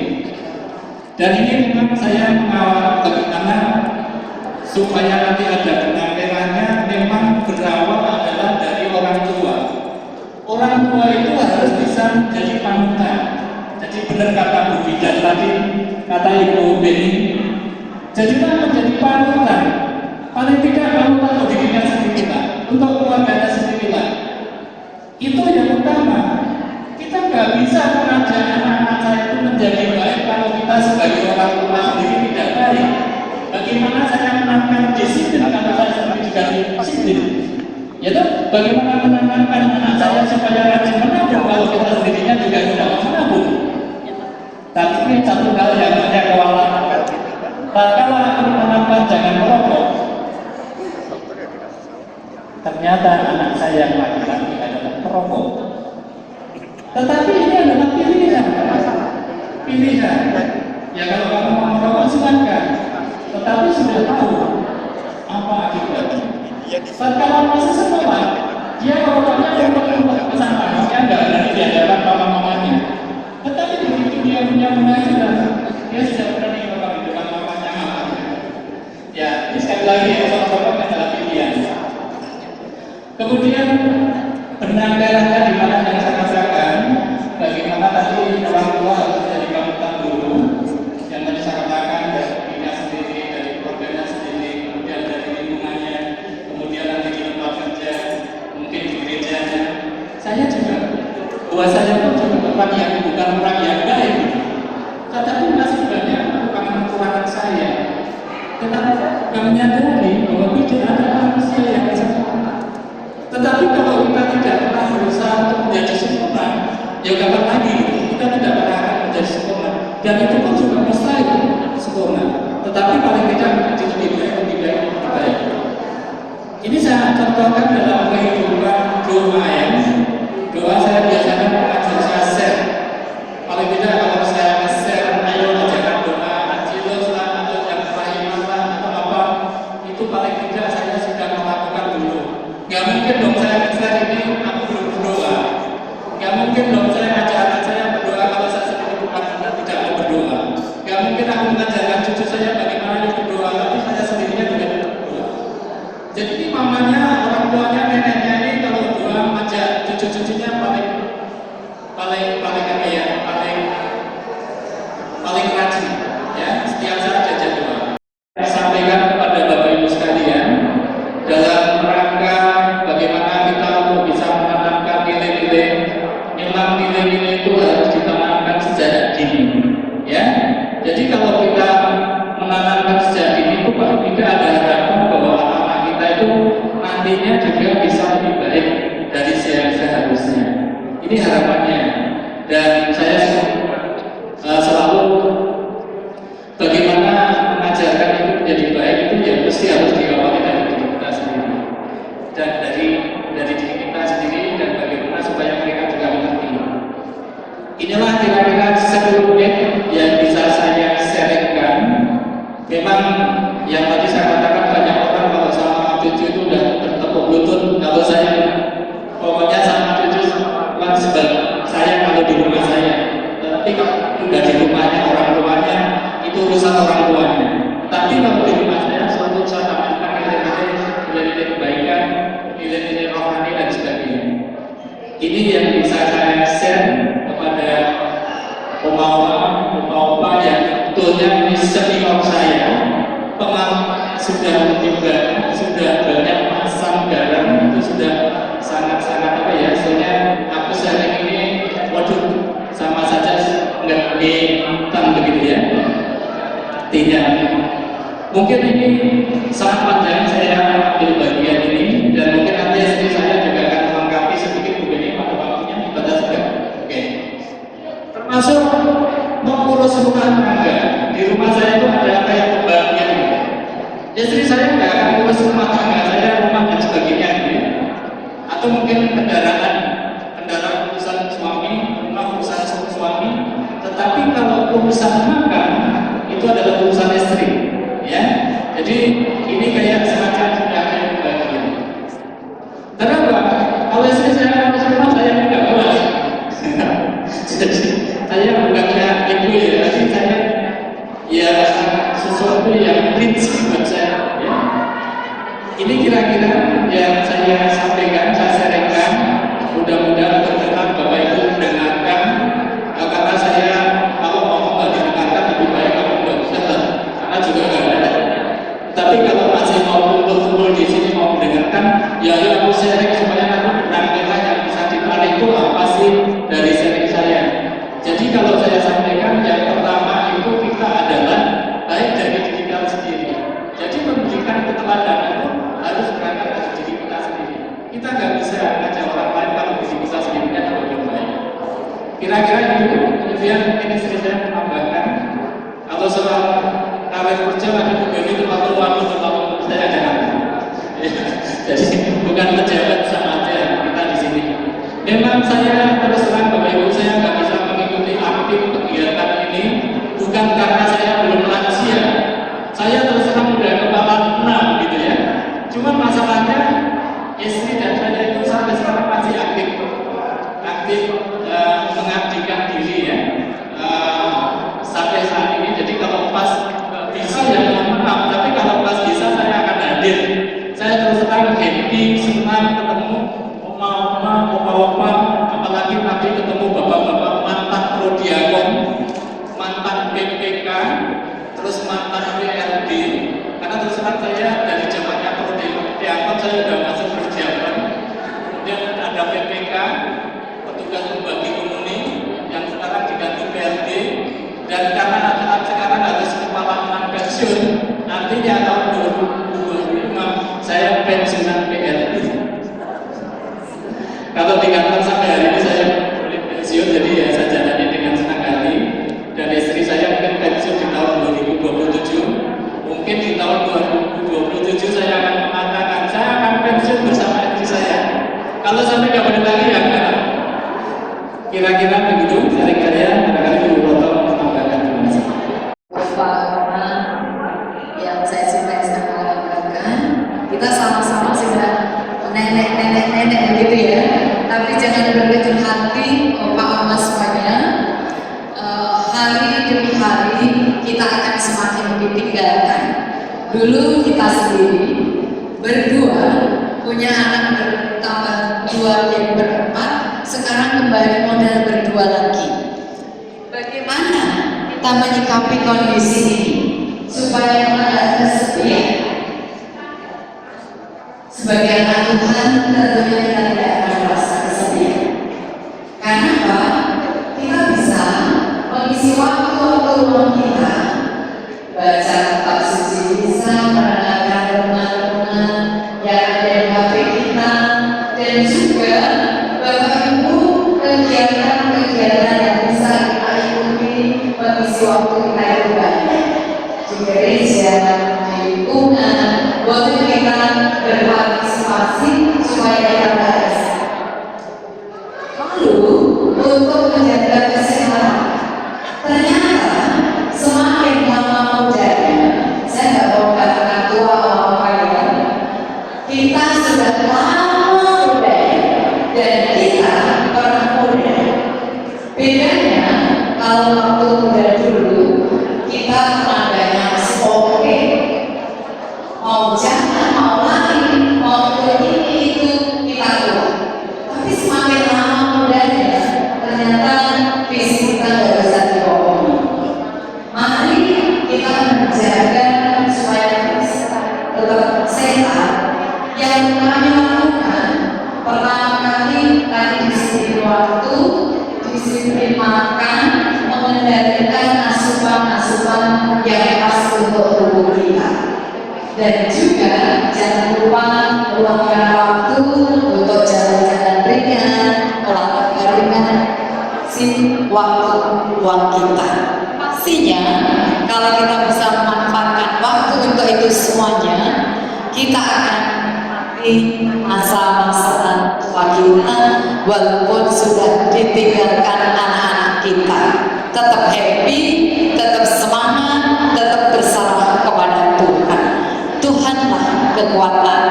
Dan ini memang saya mengawal bagaimana supaya nanti ada benang merahnya, memang berawal adalah dari orang tua. Orang tua itu harus bisa menjadi panutan. Jadi benar kata Bu Bidan tadi, kata Ibu Beni, jadilah menjadi panutan. Paling tidak panutan untuk dirinya sendiri lah, untuk keluarganya sendiri lah. Itu yang utama. Kita nggak bisa mengajak anak-anak saya itu menjadi baik kalau kita sebagai orang tua sendiri tidak baik. Bagaimana saya menanamkan disiplin karena saya sendiri juga disiplin. Yaitu bagaimana menanamkan anak saya supaya rajin menabung kalau kita sendirinya juga tidak mau menabung. Tapi ini satu hal yang saya kewalahan. Kalau aku menanamkan jangan merokok, ternyata anak saya yang laki-laki adalah perokok. Tetapi ini adalah pilihan. Ya kalau kamu mau merokok silakan. Tetapi sudah tahu apa akibatnya. Kalau masih sekolah, dia merokoknya untuk kesana, dia nggak berani diajarkan papa mamanya. Tetapi begitu dia punya penghasilan, dia sudah berani merokok di depan mamanya mamanya. Ya, ini sekali lagi ya, merokok adalah pilihan. Kemudian benang merahnya di mana yang saya katakan, bagaimana tadi orang tua harus menjadi panutan dulu. Yang tadi saya katakan dari dirinya sendiri, dari keluarganya sendiri, kemudian dari lingkungannya, kemudian nanti di tempat kerja, mungkin di gerejanya. Saya juga, bahwa saya pun juga orang yang bukan orang yang baik, tetapi masih banyak kekurangan saya. Tetapi kami menyadari bahwa tidak ada manusia yang sempurna. Tetapi kalau kita tidak pernah berusaha untuk menjadi sempurna, ya kapan lagi kita tidak pernah akan menjadi sempurna. Dan itu pun juga mustahil sempurna. Tetapi paling tidak menjadi lebih baik. Ini saya contohkan dalam kehidupan doa ya. Doa saya biasanya mengajar saya share. Paling tidak kalau saya share, ayo ajarkan doa, ajilus lah, atau yang rahimah lah, atau apa, itu paling tidak saya sudah melakukan dulu. Gak mungkin dong saya share ini aku belum berdoa. Gak mungkin dong saya ngajak anak saya berdoa kalau saya sendiri bukan tidak mau berdoa. Gak mungkin aku mengajarkan cucu saya bagaimana berdoa, tapi saya sendirinya juga tidak berdoa. Jadi ini mamanya, orang tuanya, neneknya ini kalau doa ngajak cucu-cucunya paling apa ya, paling rajin ya, setiap saat diajak doa. Saya sampaikan kepada Bapak Ibu sekalian dalam rangka bagaimana kita untuk bisa menanamkan nilai-nilai. Memang nilai-nilai itu harus ditanamkan sejak dini ya. Jadi kalau kita menanamkan sejak dini itu paling tidak ada harapan bahwa anak-anak kita itu nantinya juga bisa lebih baik dari seharusnya. Ini harapannya. Dan saya selalu bagaimana cucu itu udah bertepuk lutut. Kalau saya pokoknya sama cucu sama sebab saya kalau di rumah saya, tapi kalau udah di rumahnya orang tuanya itu urusan orang tuanya. Tapi kalau di rumah saya selalu saya tanamkan nilai-nilai kebaikan, nilai-nilai rohani dan sebagainya. Ini yang bisa saya share kepada oma-oma yang sebetulnya ini senior saya, sudah juga sudah banyak pasang garam, itu sudah sangat-sangat apa ya, soalnya aku sharing ini, waduh, sama saja nggak hitam begitu ya. Tidak, mungkin ini sangat panjang saya ambil bagian ini, dan mungkin nanti istri saya juga akan melengkapi sedikit begini pada waktunya dibatas juga. Oke. Termasuk mengurus rumah tangga. Di rumah saya itu ada kayak pembagian. Istri saya nggak akan urus rumah tangga saya, rumah dan sebagainya, gitu ya. Atau mungkin kendaraan urusan suami, rumah urusan suami. Tetapi kalau urusan makan itu adalah urusan istri, ya. Jadi ini kayak semacam sudah ada pembagian. Kenapa? Kalau istri saya urus rumah saya nggak puas. Jadi saya bukannya ibu ya, tapi saya ya sesuatu yang prinsip buat saya. Ya. Ini kira-kira yang saya sampaikan, saya sharingkan. Mudah-mudahan berkenan Bapak Ibu mendengarkan. Karena saya kalau ngomong nggak didengarkan lebih baik kalau nggak bisa, karena juga nggak ada. Tapi kalau masih mau kumpul-kumpul di sini mau mendengarkan, ya aku sharing supaya nanti benang-benang yang bisa ditarik itu apa sih dari sharing saya. Jadi kalau saya sampaikan yang pertama itu kita adalah baik dari diri kita sendiri. Jadi memberikan keteladanan itu harus berangkat dari diri kita sendiri. Kita nggak bisa ngajak orang lain kalau diri kita sendiri kan lebih baik. Kira-kira itu. Kemudian ini saya menambahkan, kalau soal karir kerja ada begini terlalu saya ada. Jadi bukan pejabat sama aja kita di sini. Memang saya terus terang Bapak Ibu, saya nggak bisa mengikuti aktif kegiatan ini bukan karena saya belum lansia. Saya terus terang udah kepala 6 gitu ya. Cuma masalahnya istri dan saya itu sampai sekarang masih aktif mengabdikan diri ya. Sampai saat ini. Jadi kalau pas bisa ya maaf, tapi kalau pas bisa saya akan hadir. Saya terus terang happy, senang ketemu oma-oma, opa-opa, apalagi tadi ketemu bapak-bapak mantan prodiakon, mantan PPK, terus mantan PRD. Karena terus terang saya dari zamannya prodiakon saya sudah masuk perjabat. Kemudian ada PPK, petugas pembagi komuni, yang sekarang diganti PRD. Dan karena sekarang harus kepala pensiun, nantinya tahun 2025 saya pensiunan PRD. Kalau di kantor sampai hari ini saya boleh pensiun, jadi ya saya jalani dengan senang hati. Dan istri saya mungkin pensiun di tahun 2027. Mungkin di tahun 2027 saya akan mengatakan saya akan pensiun bersama istri saya. Kalau sampai nggak boleh lagi ya enggak. Kira-kira begitu sharing saya. Barangkali Ibu Roto menambahkan. Terima kasih. Bapak orang yang saya cintai sangat banggakan, kita sama-sama sudah nenek begitu ya. Tapi jangan berkecil hati, Bapak Oma semuanya. Hari demi hari kita akan semakin ditinggalkan. Dulu kita sendiri berdua punya anak bertambah 2 jadi berempat. Sekarang kembali modal berdua lagi. Bagaimana kita menyikapi kondisi ini supaya tidak kesepian? Sebagai anak Tuhan tentunya kita tidak akan merasa kesepian. Karena apa? Kita bisa mengisi waktu luang kita, baca kitab suci bisa, merenangkan renungan-renungan yang ada di HP kita, dan juga Bapak Ibu kegiatan-kegiatan yang bisa kita ikuti mengisi waktu kita itu banyak di gereja, di lingkungan, waktu kita berpartisipasi supaya kita kita sudah lama berbeda dan kita pernah muda. Bedanya kalau waktu muda dulu kita tenaganya masih oke, mau jalan, mau lari, mau ini itu kita kuat. Tapi semakin lama mudanya ternyata fisik kita nggak bisa dibohongi. Mari kita menjaga supaya kita tetap sehat. Yang kami lakukan pertama kali tadi disiplin waktu, disiplin makan, mengendalikan asupan-asupan yang pas untuk tubuh kita. Dan juga jangan lupa luangkan waktu untuk jalan-jalan ringan, olahraga ringan, waktu luang kita. Pastinya kalau kita bisa memanfaatkan waktu untuk itu semuanya, kita akan menikmati masa-masa tua kita walaupun sudah ditinggalkan anak-anak kita. Tetap happy, tetap semangat, tetap berserah kepada Tuhan. Tuhanlah kekuatan,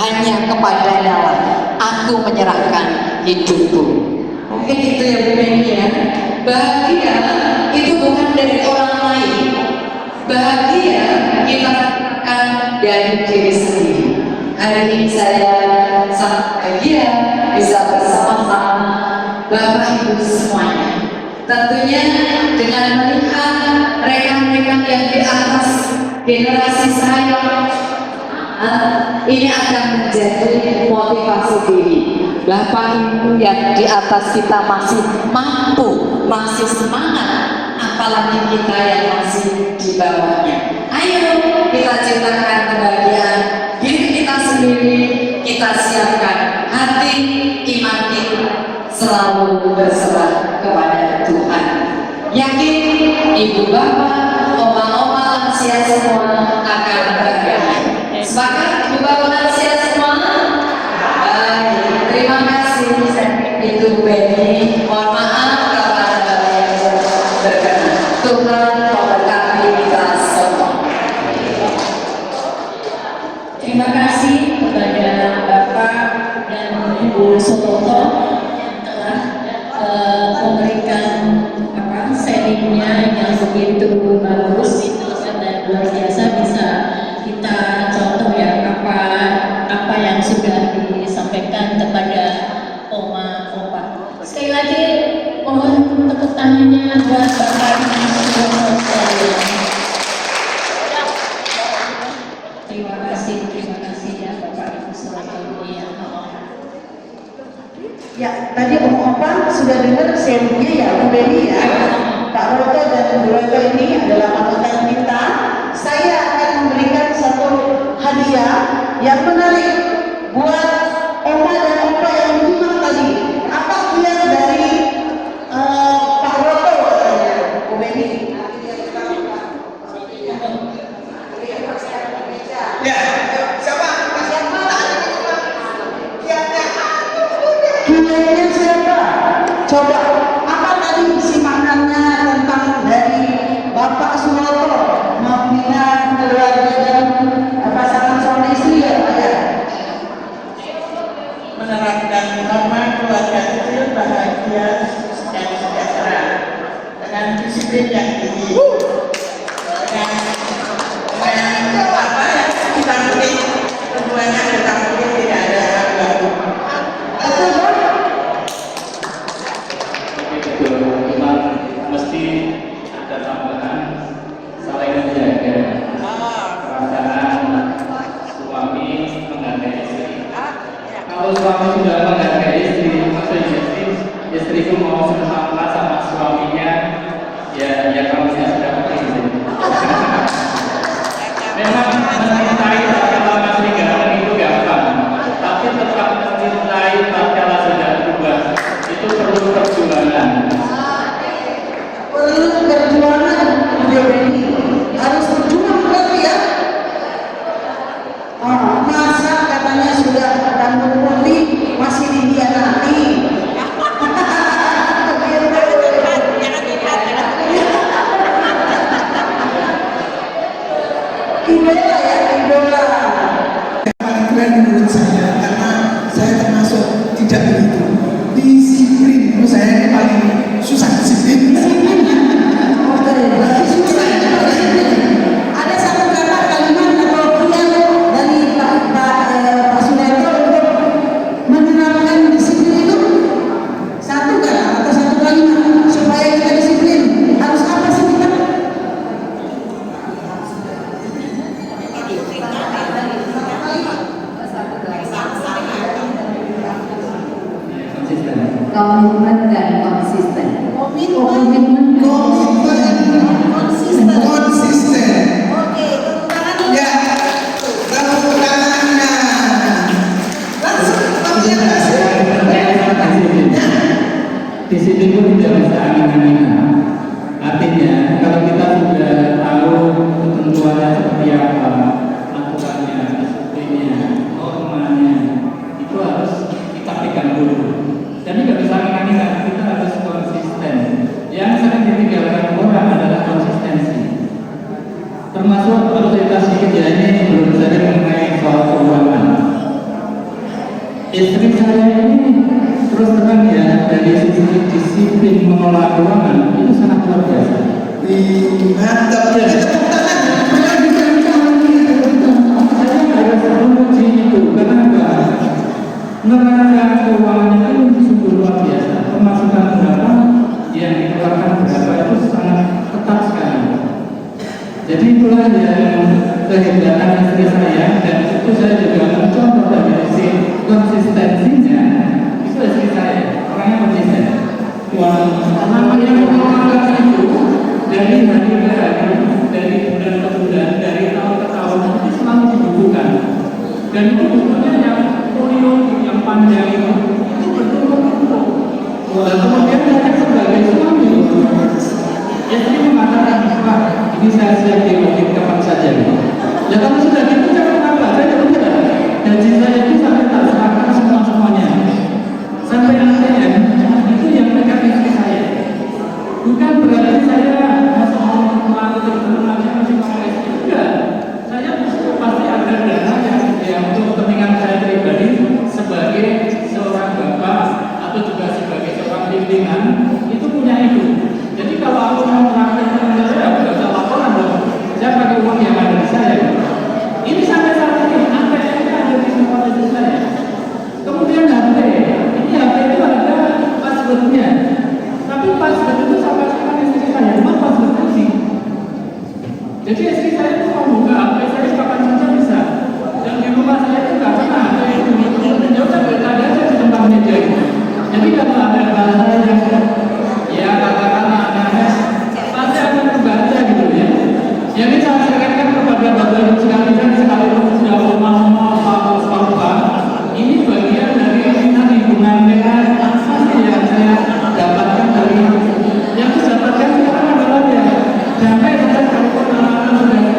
hanya kepadanya lah aku menyerahkan hidupku. Mungkin itu ya Bu Meni ya. Bahagia itu bukan dari orang lain. Bahagia kita rasakan dari diri sendiri. Hari ini saya sangat bahagia bisa bersama-sama Bapak Ibu semuanya. Tentunya dengan melihat rekan-rekan yang di atas generasi saya, ini akan menjadi motivasi diri. Bapak Ibu yang di atas kita masih mampu, masih semangat, apalagi kita yang masih di bawahnya. Ayo kita ciptakan kebahagiaan diri kita sendiri, kita siapkan hati iman kita selalu berserah kepada Tuhan. Yakin ibu bapak, oma-oma, lansia semua akan bahagia. Sepakat ibu bapak lansia semua? Baik, terima kasih. Itu Beni. Mohon maaf kalau ada yang berkenan. Tuhan memberkati kita semua. Terima kasih kepada Bapak dan Ibu Sutoto yang telah memberikan sharingnya yang begitu bagus dan luar biasa, bisa kita contoh ya apa yang sudah disampaikan kepada oma opa. Sekali lagi mohon tepuk tangannya buat Bapak Ibu Sutoto sekalian. Terima kasih ya Bapak Ibu Sutoto. Ya, tadi Om Opa sudah dengar sharingnya ya, Bu Beni ya. Pak Roto dan Bu Roto ini adalah panutan kita. Saya akan memberikan satu hadiah yang menarik buat Oma dan Opa yang menyimak tadi. Apa dia dari Pak Roto katanya, Bu Beni? Ya, siapa? Kiainya siapa? Coba, apa tadi isi makannya tentang dari Bapak Suroto membina keluarga dan pasangan suami istri ya Pak ya? Menerapkan norma keluarga itu bahagia dan sejahtera dengan disiplin yang tinggi, dengan apa ya, kita mungkin semuanya kita mungkin tidak ada abu-abu. Kita mesti ada tambahan saling menjaga perasaan suami menghargai istri. Kalau suami sudah menghargai istri, maksudnya istriku mau bersama sama suaminya, ya kamu sudah mengerti. Memang mencintai tatkala masih garam itu gampang, tapi tetap mencintai tatkala sudah berubah itu perlu perjuangan. Perlu perjuangan, Bu Beni. Harus berjuang berarti ya. Masa katanya sudah tanggung putih masih dihianati. Idola ya, idola. menurut saya, karena saya termasuk tidak begitu disiplin. Menurut saya ini paling susah disiplin. Ada satu kata kalimat atau yang dari Pak Sunarto untuk menerapkan disiplin itu, satu kata atau satu kalimat supaya kita disiplin. Harus apa sih kita? Komitmen dan konsisten. Komitmen. Konsisten. Oke, tepuk tangan dulu. Ya, tepuk tangannya. Disiplin itu tidak bisa angin-anginan. Artinya kalau kita sudah tahu ketentuannya seperti apa, aturannya, disiplinnya, normanya, itu harus kita pegang dulu. Jadi nggak bisa angin-anginan, kita harus konsisten. Yang sering ditinggalkan orang adalah konsistensi. Termasuk kalau cerita sedikit ya, ini sebelum saja mengenai soal keuangan. Istri saya ini terus terang ya, dari sisi disiplin mengelola keuangan itu sangat luar biasa. Mantap ya. Saya harus memuji itu karena apa? Neraca keuangannya itu sungguh luar biasa. Pemasukan berapa, yang dikeluarkan berapa itu sangat ketat sekali. Jadi itulah yang kehebatan istri saya, dan itu saya juga mencontoh dari sisi konsistensinya. Itu istri saya, orangnya konsisten. Namanya mengelola itu dari hari ke hari, dari bulan ke bulan, dari tahun ke tahun, itu selalu dibutuhkan. Dan itu butuhnya yang folio, yang panjang itu bertumpuk-tumpuk. Dan kemudian saya sebagai suami, istri mengatakan, Pak, ini saya siap diaudit kapan saja. Ya kalau sudah gitu jangan apa, saya tidak. Gaji saya itu sampai tak serahkan semuanya. Sampai akhirnya itu yang mereka istri saya. Bukan berarti saya masuk melakukan terkenalnya masih pakai istri. Enggak. Saya pasti ada dana yang untuk kepentingan saya pribadi sebagai seorang bapak atau juga sebagai seorang pimpinan itu punya itu. Jadi kalau aku mau melakukan saya nggak usah laporan dong. Saya pakai uang yang ada di saya. Ini sampai saat ini ATM ada di tempat istri saya. Kemudian HP, ini HP itu ada passwordnya. Tapi password itu sama istri saya, cuma password kunci. Jadi istri saya itu mau buka HP saya kapan saja bisa. Dan di rumah saya itu nggak pernah ada itu. Ya udah ada aja di tempat meja itu. Jadi kalau ada hal-hal yang ya katakanlah aneh, pasti akan terbaca gitu ya. Jadi saya sarankan kepada bapak ibu sekalian, sekalipun sudah lupa, ini bagian dari hubungan dengan apa yang saya dapatkan dari yang saya dapatkan sekarang adalah ya sampai sekarang kalau anak-anak sudah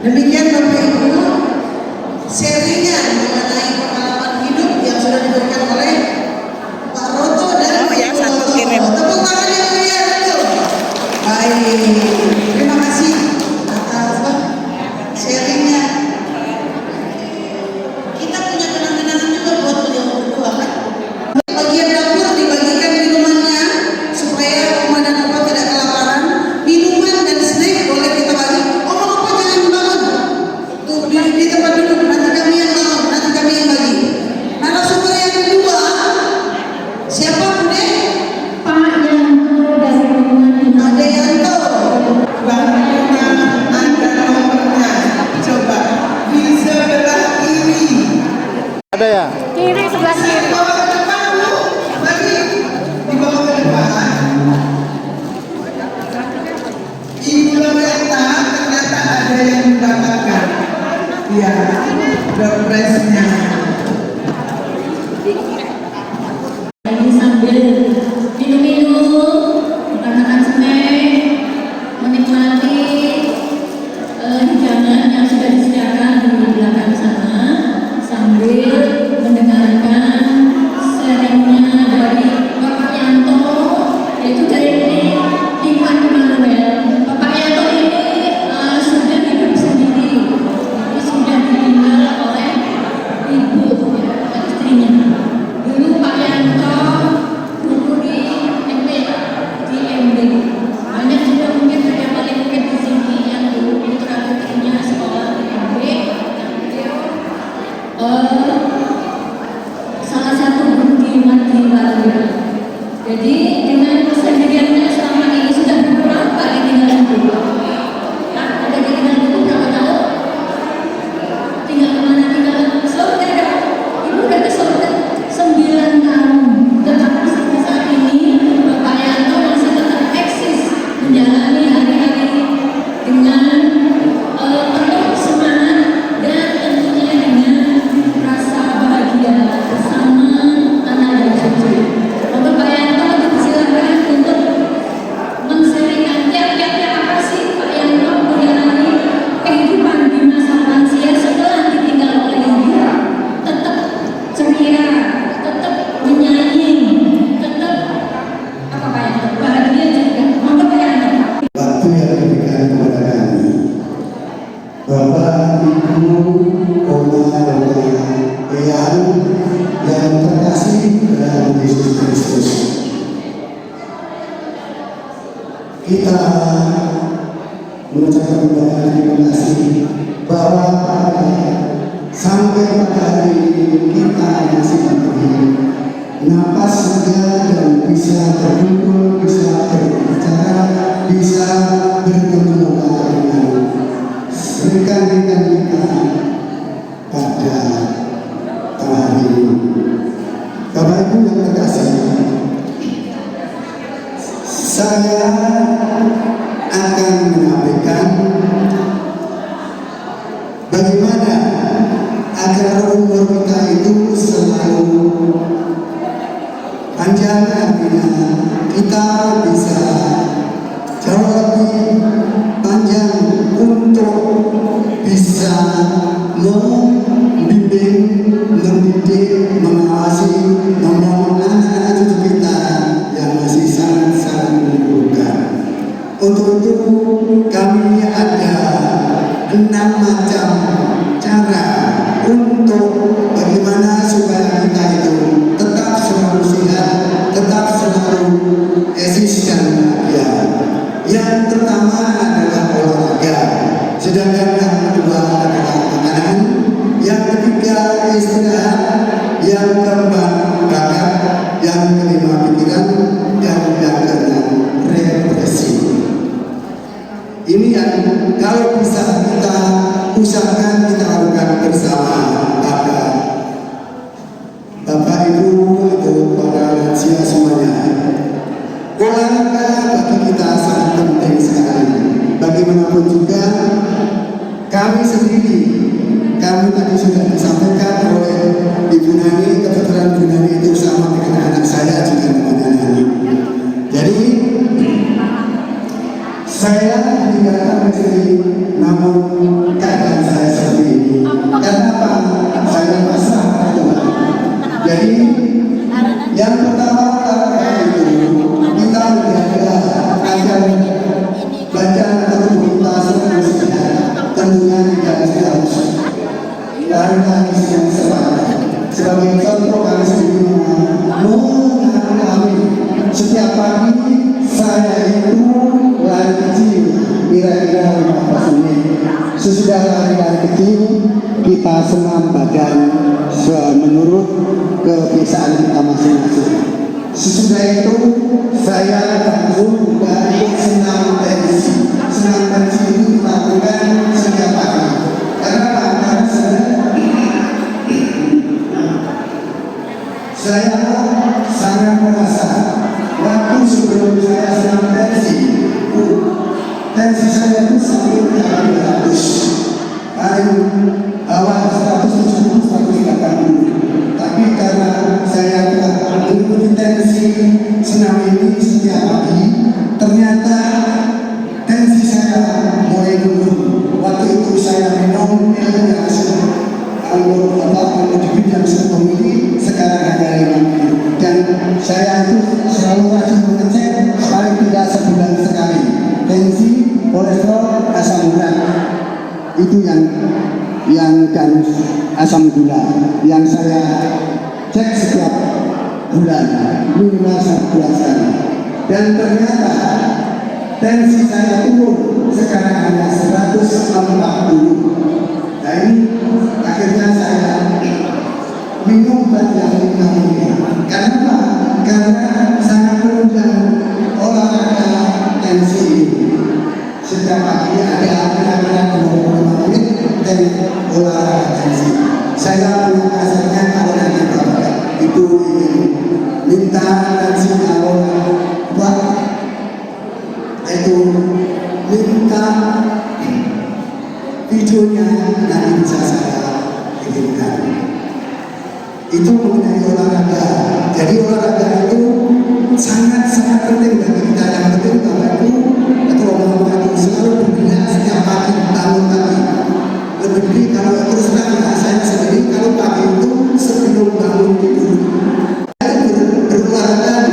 Demikian Bapak Ibu, serinya mengenai pengalaman hidup yang sudah diberikan oleh Pak Roto dan Ibu Roto. Tepuk tangan yang meriah dulu. Baik, terima kasih atas sharingnya. Kita punya kenang-kenangan juga buat beliau berdua kan. Bagian dapur dibagikan minumannya supaya Oma dan Opa tidak kelaparan. Minuman dan snack boleh kita bagi. Oma Opa jangan bangun. Tuh di tempat duduk, nanti kami yang bangun, nanti kami yang bagi. Narasumber yang kedua, siapa Bude? Pak Yanto dari Rombongan. Ada Yanto. Bagaimana ada nomornya? Coba di sebelah kiri. Ada ya? Kiri sebelah kiri. Di bawah ke depan, Bu. Bagi. Di bawah ke depan. Ibu Loretta ternyata ada yang mendapatkan. Ya, dopresnya. Ini sambil minum-minum, makan snack, menikmati hidangan yang sudah disediakan di belakang sana, sambil mendengarkan sharingnya dari Bapak Yanto, yaitu dari Ivan Manuel. Bapak Yanto ini sudah hidup sendiri, ini sudah ditinggal oleh ibu istrinya. Dulu Pak Yanto guru di MB, di MB. Banyak juga mungkin yang paling mungkin di sini yang dulu putra-putrinya sekolah di MB. Salah satu guru di Madinah. Jadi dengan kesendiriannya selama ini sudah berapa ditinggal ibu? Nah, ada ditinggal ibu berapa tahun? Tinggal kemana tinggal? Surga dah. Ibu udah ke surga 9 tahun. Tetapi sampai saat ini Bapak Yanto masih tetap eksis menjalani hari-hari dengan penuh semangat dan tentunya dengan rasa bahagia bersama anak dan cucu. Bapak Yanto dipersilakan untuk men-sharingkan tiap-tiapnya apa sih Pak Yanto menjalani kehidupan di masa lansia setelah ditinggal oleh ibu. Tetap ceria, tetap menyanyi, tetap apa Pak Yanto? Bahagia juga. Monggo Pak Yanto. Waktu yang diberikan kepada kami, Bapak, Ibu, Oma, dan Eyang yang terkasih dalam Yesus Kristus. Kita mengucapkan banyak terima kasih bahwa sampai pada hari ini kita masih diberi napas saja dan bisa berkumpul, bisa berbicara, bisa bertemu dengan rekan-rekan kita pada hari ini. Bapak Ibu yang terkasih, saya akan menyampaikan bagaimana agar umur kita itu selalu panjang, artinya kita bisa jauh lebih panjang untuk bisa membimbing, mendidik, mengawasi, membangun anak-anak cucu kita yang masih sangat-sangat membutuhkan. Untuk itu kami ada 6 macam cara untuk bagaimana supaya kita itu tetap selalu sehat, tetap selalu eksis dan bahagia. Yang pertama adalah olahraga, sedangkan yang kedua adalah makanan, yang ketiga istirahat, yang keempat bakat, yang kelima pikiran, dan yang keenam refleksi. Ini yang kalau bisa kita usahakan kita lakukan bersama Bapak Ibu atau para lansia semuanya. Olahraga bagi kita sangat penting sekali. Bagaimanapun juga kami sendiri, kami tadi sudah disampaikan oleh Ibu Nani, kebetulan Ibu Nani itu sama dengan anak saya juga namanya Nani. Jadi saya tidak tahu istri, namun kecil kita senam badan menurut kebiasaan kita masing-masing. Sesudah itu saya langsung juga ikut senam tensi. Senam tensi itu dilakukan setiap pagi. Karena saya sangat merasa waktu sebelum saya senam tensi saya itu sampai 300. Awal 170, 180. Tapi karena saya telah mengikuti tensi senam ini setiap pagi, ternyata tensi saya mulai turun. Waktu itu saya minum pil yang yang sebelum ini sekarang hanya 5 kilo. Dan saya itu selalu rajin mengecek paling tidak sebulan sekali tensi, kolesterol, asam urat. Itu yang dan asam gula yang saya cek setiap bulan, minimal 1 bulan sekali. Dan ternyata tensi saya turun sekarang hanya 140. Nah ini akhirnya saya minum obat yang ini. Kenapa? Karena sangat menunjang olahraga tensi ini. Setiap pagi ada kira-kira 25 menit dan olahraga tensi. Saya punya kasarnya kalau nanti berapa itu ingin minta tensi kalau buat itu minta videonya nanti bisa saya kirimkan. Itu mengenai olahraga. Jadi olahraga itu sangat penting bagi kita. Yang penting Bapak Ibu atau orang-orang itu selalu bergerak setiap pagi bangun pagi. Lebih kalau terus terang saya sendiri kalau pagi itu sebelum bangun tidur berolahraga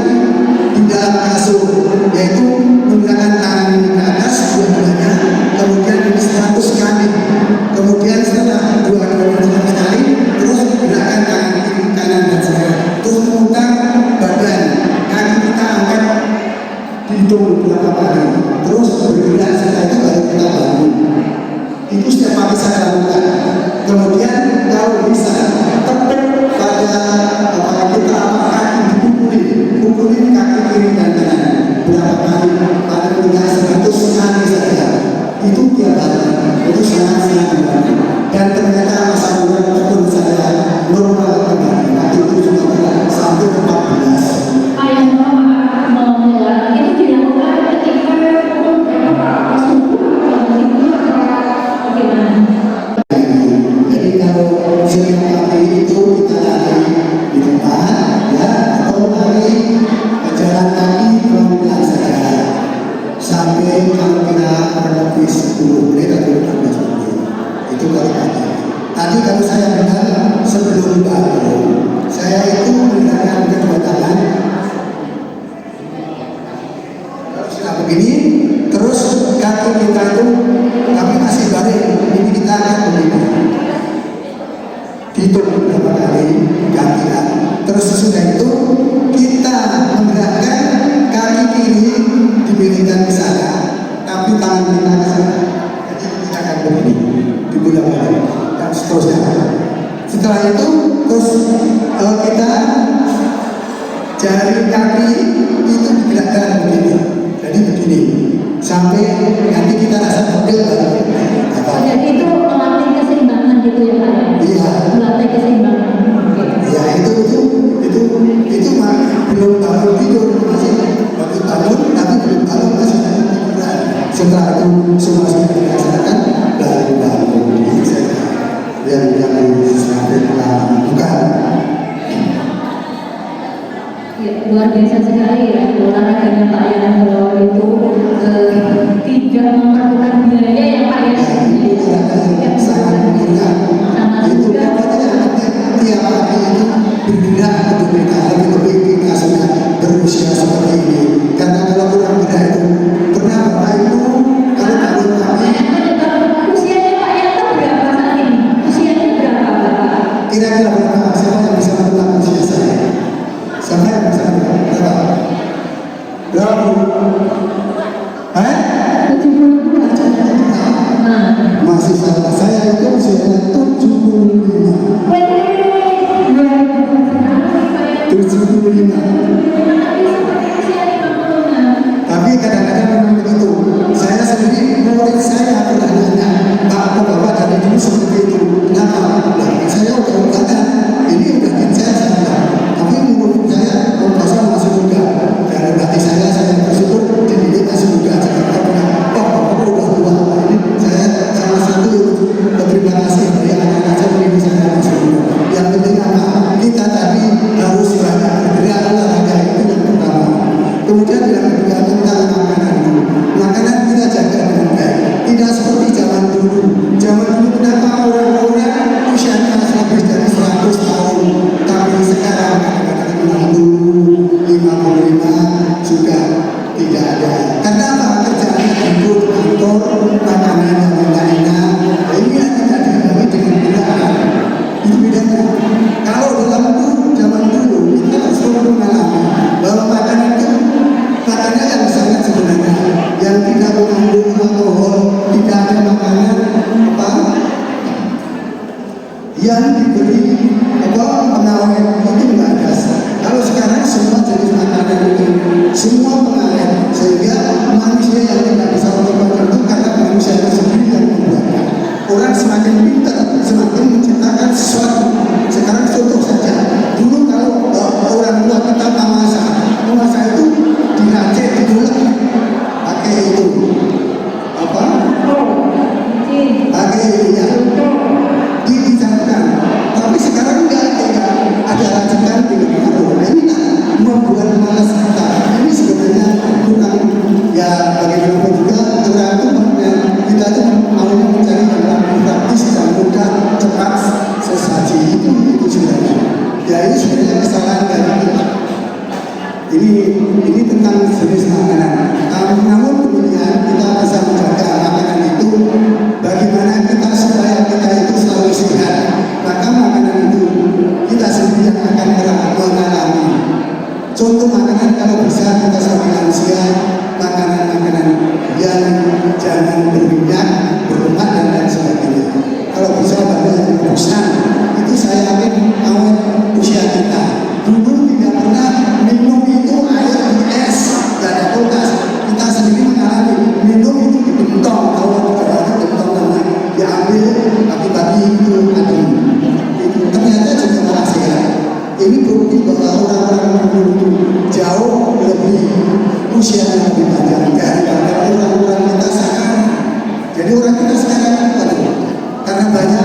di dalam kasur, yaitu menggunakan tangan ke atas dua-duanya, kemudian 100 kali, kemudian setelah 200 kali terus gerakan tangan kiri kanan dan sebelah, terus memutar badan, kaki kita angkat dihitung berapa kali, terus bergerak setelah itu baru kita bangun. Itu setiap pagi saya lakukan. Kemudian kalau bisa tepuk pada kita kaki dipukuli kaki kiri dan kanan berapa kali, paling tidak 100 kali saja. Itu tiap hari. Itu sangat membantu. Dan ternyata masa urat pun saya normal kembali. Waktu itu juga berat sampai 14. Ayah mengulang itu dilakukan ketika jadi kalau setiap pagi itu kita lari di tempat ya, atau lari jalan kaki pelan-pelan saja sampai kalau kita lebih 10 menit atau 15 menit itu kalau pagi. Tadi kalau saya dengar sebelum bangun saya itu menggunakan kedua tangan sudah begini, terus kaki kita itu tapi masih balik, ini kita akan begini hitung berapa kali kaki kan. Terus sesudah itu kita menggerakkan kaki kiri diberikan ke sana tapi tangan kita ke sana, jadi kita akan begini dibolak-balik dan seterusnya. Setelah itu terus kita jari kaki itu digerakkan begini, jadi begini sampai nanti kita rasa pegel baru. jadi itu melatih keseimbangan gitu ya Pak? Iya. Melatih keseimbangan. Ya itu mah belum bangun tidur, masih waktu bangun tapi belum bangun masih tiduran. Setelah itu semua sudah dilaksanakan baru bangun. Ini saja yang sampai bukan. Ya, luar biasa sekali ya olahraganya Pak Yana Belawan itu tidak memerlukan biaya yang Pak ya. Sangat mudah. Itu tiap hari itu bergerak untuk kita lebih kita sudah berusia seperti ini. Karena kalau kurang gerak itu pernah Bapak Ibu kalau kami usianya Pak Yana berapa saat ini? Usianya berapa Pak? kira-kira berapa? Siapa yang bisa menentukan usia saya? Siapa yang bisa menentukan berapa? Berapa? 72. Masih sama saya itu usia Tapi kadang-kadang memang begitu. Saya sendiri, murid saya pernah nanya, Pak, Bapak dari dulu seperti itu. Kenapa? Nah, saya udah ungkapkan, ini udah din saya bilang. Tapi menurut saya, kalau bahasa masih muda. Dari hati saya bersyukur dididik masih muda. Saya bilang, oh, Bapak udah tua. Ini saya salah satu berterima kasih dari anak-anak saya mendidik saya masih muda. Yang penting apa? Kita tadi harus banyak bergerak olahraga itu yang pertama. Kemudian yang kedua tentang makanan. Makanan kita jaga dengan baik. Tidak seperti zaman dulu. Zaman dulu kenapa orang-orang usianya lebih dari 100 tahun. Tapi sekarang kadang-kadang 60, 55 sudah tidak ada. Karena apa? Kerjanya ikut kantor, makanan yang enak-enak. Ini yang tidak dihadapi dengan kendaraan. Itu bedanya. Kalau dalam zaman dulu kita harus mengalami bahwa makanan itu makannya yang sangat sebenarnya yang tidak mengandung alkohol, tidak ada makanan apa yang diberi pengawet itu enggak ada. Kalau sekarang semua jenis makanan itu semua pengawet, sehingga manusia yang tidak bisa melakukan itu karena manusia itu sendiri yang membuatnya. Orang semakin pintar, semakin menciptakan sesuatu. Sekarang contoh saja, dulu kalau orang tua kita memasak itu diracik, didulek pakai itu apa? Pakai ya, dicampurkan. Tapi sekarang enggak ada racikan tidak pengaruh. Nah, ini membuat malas kita. Ini sebenarnya kurang ya bagaimanapun juga orang itu kita itu maunya mencari yang praktis dan mudah, cepat, sesaji itu sebenarnya. Ya ini sebenarnya kesalahan dari kita. Ini tentang jenis makanan. Namun kemudian kita bisa menjaga makanan itu bagaimana kita supaya kita itu selalu sehat. Maka makanan itu kita sendiri yang akan mengalami. Contoh makanan kalau bisa kita sebagai manusia makanan-makanan yang jangan berminyak, berlemak dan lain sebagainya. Kalau bisa banyak yang perusahaan itu saya yakin awal usia kita. Dulu tidak pernah minum itu air di es, tidak ada kulkas. Kita sendiri mengalami minum itu di bentong, kalau ada bentong namanya diambil pagi-pagi itu adem. Itu ternyata juga malah sehat. Ini bukti bahwa orang-orang dulu jauh lebih usianya lebih panjang daripada orang-orang kita sekarang. Jadi orang kita sekarang itu karena banyak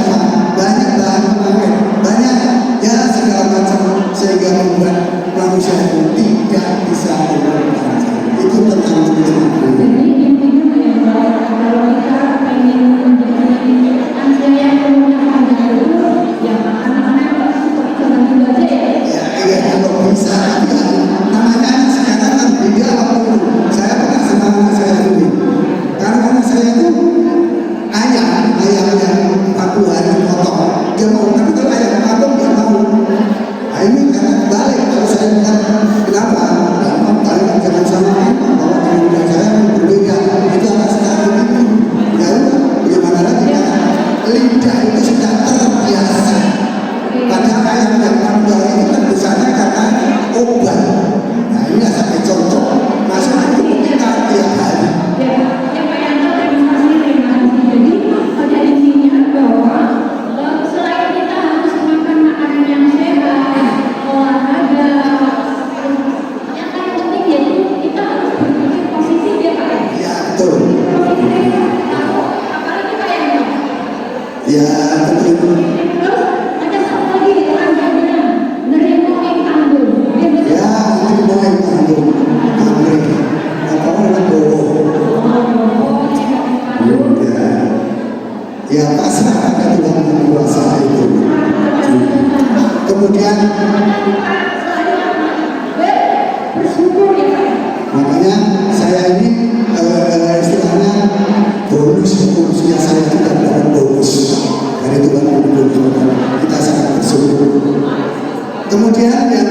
bahan pengawet, banyak ya segala macam sehingga membuat manusia itu tidak bisa berubah. Itu tentang Jadi intinya kalau kita ingin menjadi manusia yang panjang dulu, ya makanan seperti itu aja ya. Ya, kalau bisa, namanya sekarang kan beda waktu itu. Saya pernah sama anak saya dulu. Karena anak saya itu ayam yang 40 hari potong, dia mau. Tapi kalau ayam potong dia mau. Nah, ini karena balik. Kalau saya bilang kenapa? Memang balik jangan sama ayam. Bahwa kemudian saya berbeda. Itu anak saya begitu. Ya udah, bagaimana lagi? Lidah itu sudah terbiasa. Padahal ayam yang 40 hari itu kan besarnya karena obat. Nah ini sampai contoh. Masalah itu kita tiap hari. Yang pengen jadi pada intinya bahwa selain kita harus makan makanan yang sehat, olahraga, yang paling penting yaitu kita harus berpikir positif ya Pak. Ya betul. Positif, apalagi kita yang Ya betul. terus ada satu lagi itu Anda bilang nerimo yang tanggung. Ya itu mau yang tanggung. Amri. Apa orang bohong? Ya pasrah pada Tuhan yang kuasa itu. Kemudian bersyukur ya Pak. makanya saya ini istilahnya bonus usia saya itu dapat bonus dari Tuhan yang kita sangat bersyukur. Kemudian yang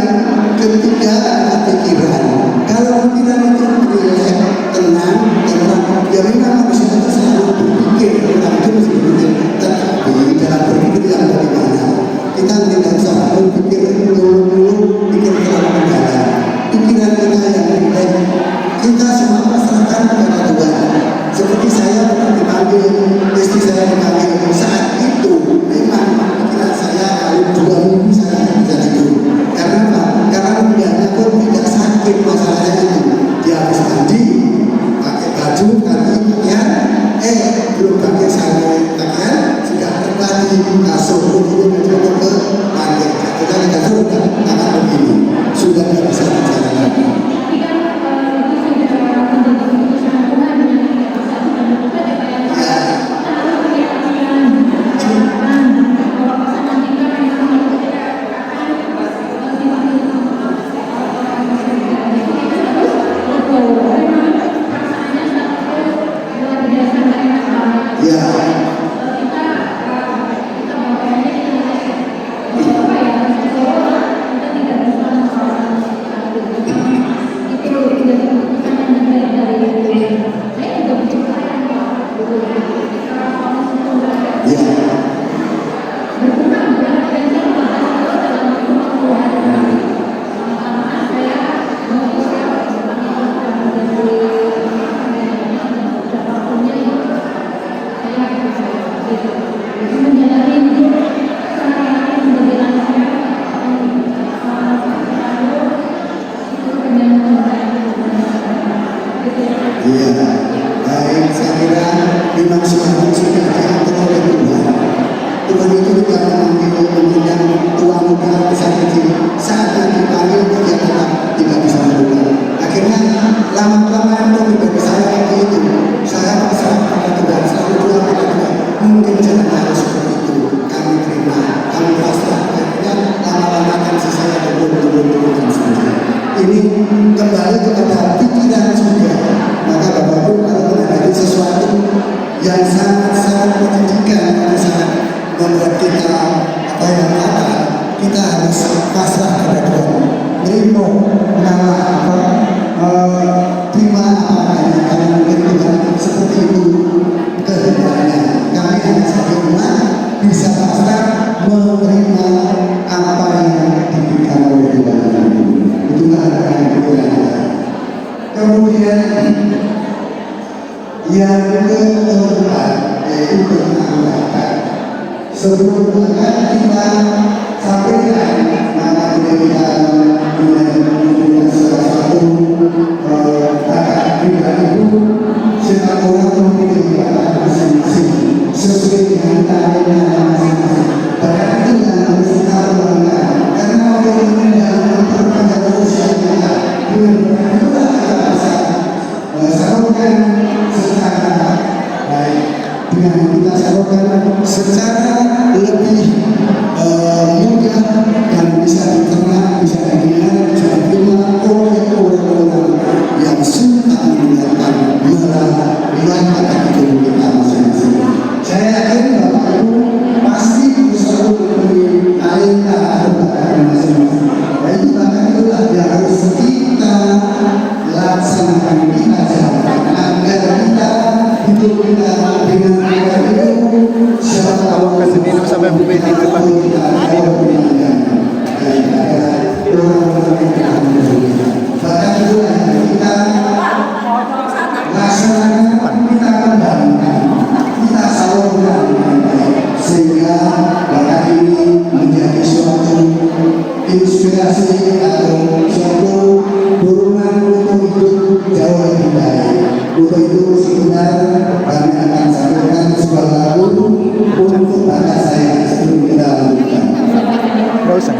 ketiga adalah pikiran. Kalau pikiran itu rileks, tenang, ya memang manusia itu selalu berpikir, tetapi dalam berpikir yang Iya, baik, saya kira memang semuanya sudah diatur oleh Tuhan. Tuhan itu tidak memanggil memandang tua muda besar kecil. Saat yang dipanggil dia tetap tidak bisa berubah. Akhirnya lama-kelamaan pribadi saya kayak itu. Saya pasrah pada Tuhan, selalu doa pada Tuhan. Mungkin jalan harus seperti itu. Kami terima, kami pasrah. Akhirnya lama-lama kan saya turun saja. Ini kembali kepada pikiran juga. Maka Bapak Ibu kalau menghadapi sesuatu yang sangat-sangat menyedihkan, yang sangat membuat kita apa yang kata, kita harus pasrah kepada Tuhan. Terima, terima apa adanya. Karena mungkin Tuhan seperti itu kehendaknya. Kami hanya sebagai umat bisa pasrah menerima apa yang diberikan oleh Tuhan. Itulah yang kita. Kemudian yang keempat yaitu penanggapan. Sebelum kita sampaikan maka kita punya sesuatu bakat pribadi itu setiap orang memiliki bakat masing-masing sesuai dengan talentanya masing-masing. Bakat itu yang harus kita kembangkan karena orang ini yang memperpanjang usia kita dengan bakat itulah kita bisa salurkan secara baik dengan kita salurkan secara lebih mudah dan bisa diterima, bisa didengar, bisa diterima oleh orang-orang yang suka mendengarkan melalui tubuh kita masing-masing. Saya yakin Bapak Ibu pasti bisa memberi talenta bakat masing-masing. Dan itu bakat itulah yang harus kita laksanakan, kita jalankan agar kita hidup kita dengan bakat itu. Siapa tahu kesini sampai Bu Beni depan bahkan itu yang kita laksanakan, kita kembangkan, kita salurkan sehingga bakat ini menjadi suatu inspirasi atau suatu dorongan untuk hidup jauh lebih baik. Untuk itu sebenarnya kami akan sampaikan sebuah lagu untuk bakat saya sebelum kita lanjutkan. Nggak usah.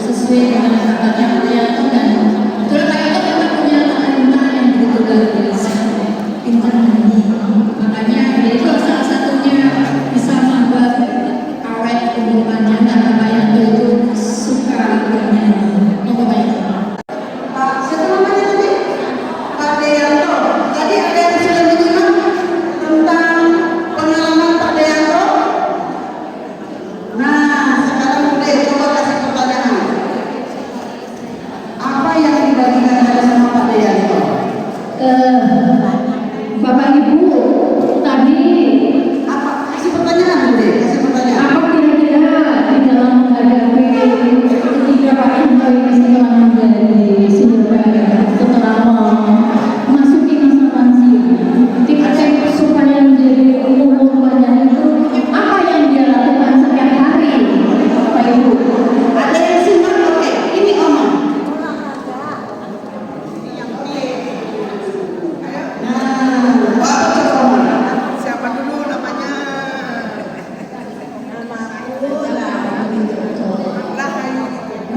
Sesuai dengan kakaknya Priyanto dan terutama itu kita punya talenta yang begitu luar biasa, pintar nyanyi. Makanya dia itu salah satunya bisa membuat awet hubungannya dan Priyanto itu suka bernyanyi. Monggo Pak Yanto. Pak, siapa namanya tadi? Pak Deyanto. Tadi ada yang sudah menyimak tentang pengalaman Pak Deyanto. Nah, sekarang boleh coba kasih pertanyaan. Apa yang dibagikan ada sama Pak Deyanto? Bapak Ibu tadi Apa? Kasih pertanyaan boleh? Kasih pertanyaan. apa kira-kira di dalam menghadapi ketika Pak Yanto ini setelah menjadi senior PNS, setelah memasuki masa lansia, tips supaya menjadi umur panjang itu apa yang dia lakukan setiap hari, Bapak Ibu? Ada yang simak? Oke, ini omong. Nah, apa coba omong? Siapa dulu namanya?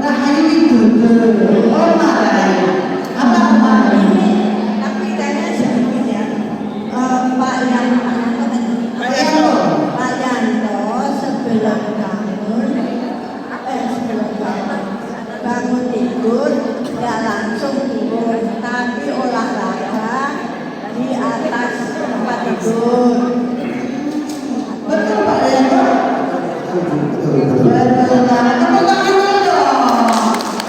Rahayu Widodo. Oh, Rahayu. Apa kemarin? Tapi kayaknya sedikit ya. Pak Yanto sebelum bangun tidur nggak langsung turun, tapi olahraga di atas tempat tidur. Betul Pak Yanto? Betul. Betul banget. Tepuk tangan dulu dong.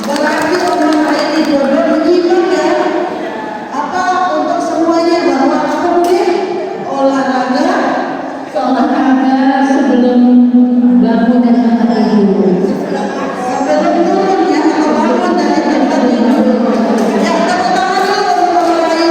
Berarti orang lain di Dodo menyimak ya. Apa untuk semuanya bahwa mungkin olahraga Sebelum bangun dan tempat tidur. sebelum turun ya atau bangun dari tempat tidur. Ya, tepuk tangan dulu untuk Rahayu.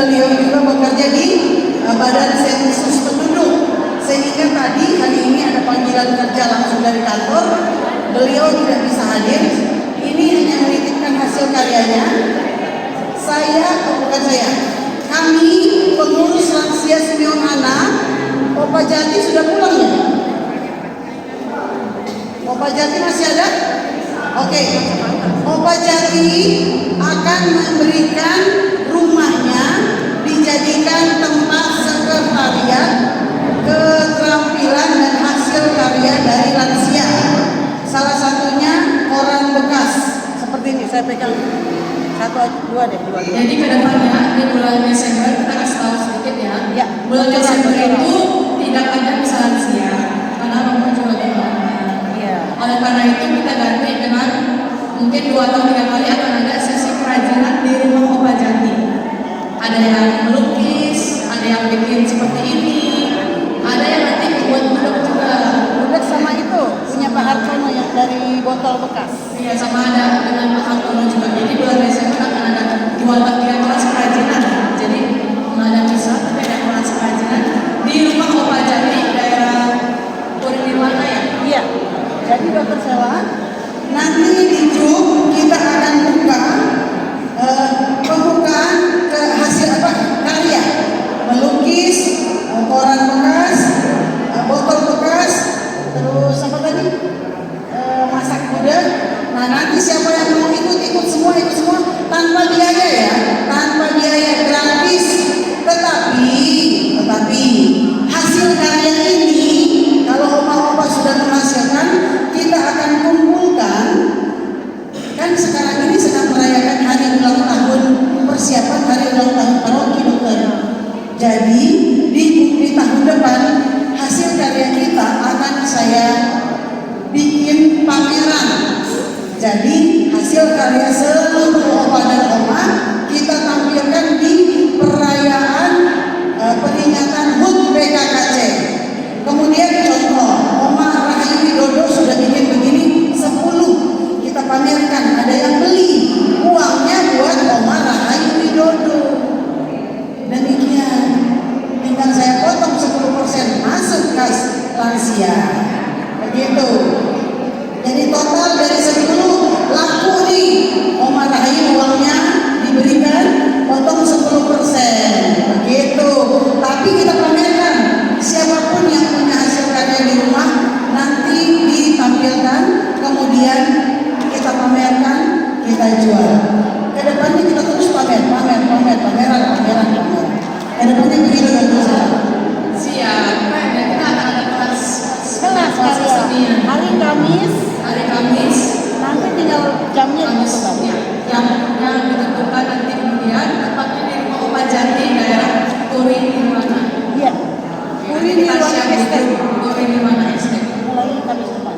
beliau juga bekerja di Badan Sensus Penduduk, sehingga tadi hari ini ada panggilan kerja langsung dari kantor, beliau tidak bisa hadir. Ini hanya menitipkan hasil karyanya. Kami pengurus lansia Simeon anak, Opa Jati sudah pulang ya? Opa Jati masih ada? Oke. Opa Jati akan memberikan rumahnya dijadikan tempat sekretariat keterampilan dan hasil karya dari lansia. Salah satunya koran bekas seperti ini, saya pegang dua deh. Jadi kedepannya di bulan Desember kita kasih tahu sedikit ya. Ya. Bulan Desember itu tidak ada misa lansia karena Romo juga di Iya. Oleh karena itu kita ganti dengan mungkin 2 atau 3 kali akan ada sesi kerajinan di rumah Opa Jati. Ada yang melukis, ada yang bikin seperti ini, ada yang nanti buat budok juga. Budok sama itu punya Pak Hartono yang dari botol bekas. Iya, sama ada dengan Pak Hartono juga. Jadi bulan Desember akan ada 2 atau 3 kelas kerajinan. Jadi nggak ada misa, tapi ada kelas kerajinan di rumah Opa Jati daerah Purniwana ya. Iya. Jadi Dokter Sela, nanti di Zoom kita akan buka pembukaan ke hasil karya melukis, koran bekas, botol bekas, terus apa tadi masak kuda. Nah nanti siapa yang mau ikut semua tanpa biaya ya, tanpa biaya, gratis. Tetapi hasil karya ini kalau Opa sudah menghasilkan, kita akan kumpulkan. Kan sekarang ini sedang merayakan hari ulang tahun, persiapan hari ulang tahun paroki Dokter. Jadi di tahun depan hasil karya kita akan saya bikin pameran. Jadi hasil karya seluruh Opa dan Oma kita tampilkan di perayaan peringatan HUT PKKC. Kemudian contoh, Oma Rahayu Widodo sudah bikin begini 10, kita pamerkan. Ada yang beli, uangnya buat Oma Rahayu Widodo. Demikian, tinggal saya potong 10% masuk kas lansia. Begitu. Jadi total dari 10 laku nih, Oma Rahayu uangnya diberikan, potong 10%. Begitu. Tapi kita pamerkan. Siapapun yang punya hasil karya di rumah nanti ditampilkan, kemudian kita pamerkan, kita jual. Kedepannya kita terus pameran. Kedepannya begitu kan terus. Siap. Kita akan ada kelas karya hari Kamis. Nanti tinggal jamnya ditentukan. Yang ditentukan nanti kemudian tepatnya di rumah Opa Jati daerah Purniwana. Iya. Kita siap bikin Purniwana SD.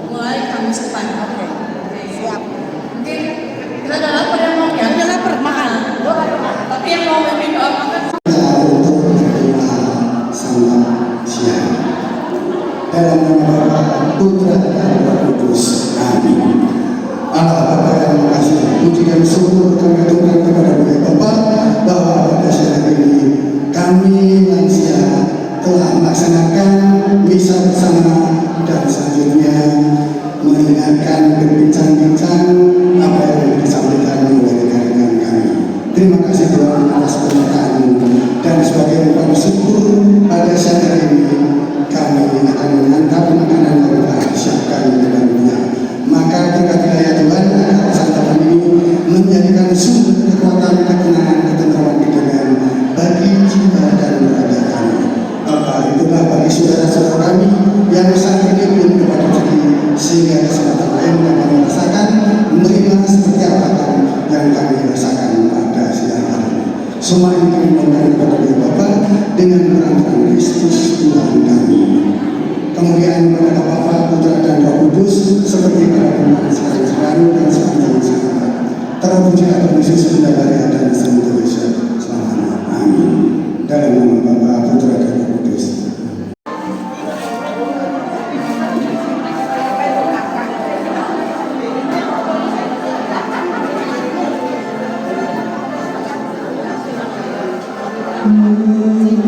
Mulai Kamis depan. Oke. Siap. Mungkin kita udah lapar ya mau ya. Udah lapar, makan. Doa. Tapi yang mau memimpin doa makan. Untuk menerima salam siang dalam nama Bapa, Putra dan Roh Kudus. Amin. Allah Bapa yang mengasihi, puji dan syukur kami aturkan kepada Bapa bahwa pada siang ini kami lansia telah melaksanakan misa bersama dan selanjutnya mendengarkan berbincang-bincang apa yang disampaikan oleh rekan-rekan kami. Terima kasih Tuhan atas penyertaan dan sebagai ungkapan syukur pada siang hari ini kami akan mengantar makanan yang telah disiapkan dengan dunia. Maka berkatilah ya Tuhan agar santapan ini menjadikan sumber kekuatan, ketenangan, ketentraman, kedamaian bagi jiwa dan raga kami. Bapak, itulah bagi saudara-saudara kami yang saat ini belum dapat rezeki, sehingga kesempatan lain dapat merasakan menerima seperti apa yang kami rasakan pada siang hari ini. Semua ini kami mohonkan kepada Dia Bapa dengan perantaraan Kristus Tuhan kami. Kemuliaan kepada Bapa, Putra dan Roh Kudus seperti pada permulaan sekarang dan sepanjang zaman. Terpuji atur Yesus Bunda Maria dan Santo Yosef selamanya. Amin. Dalam nama Bapa, Putra dan Roh Kudus. Thank you.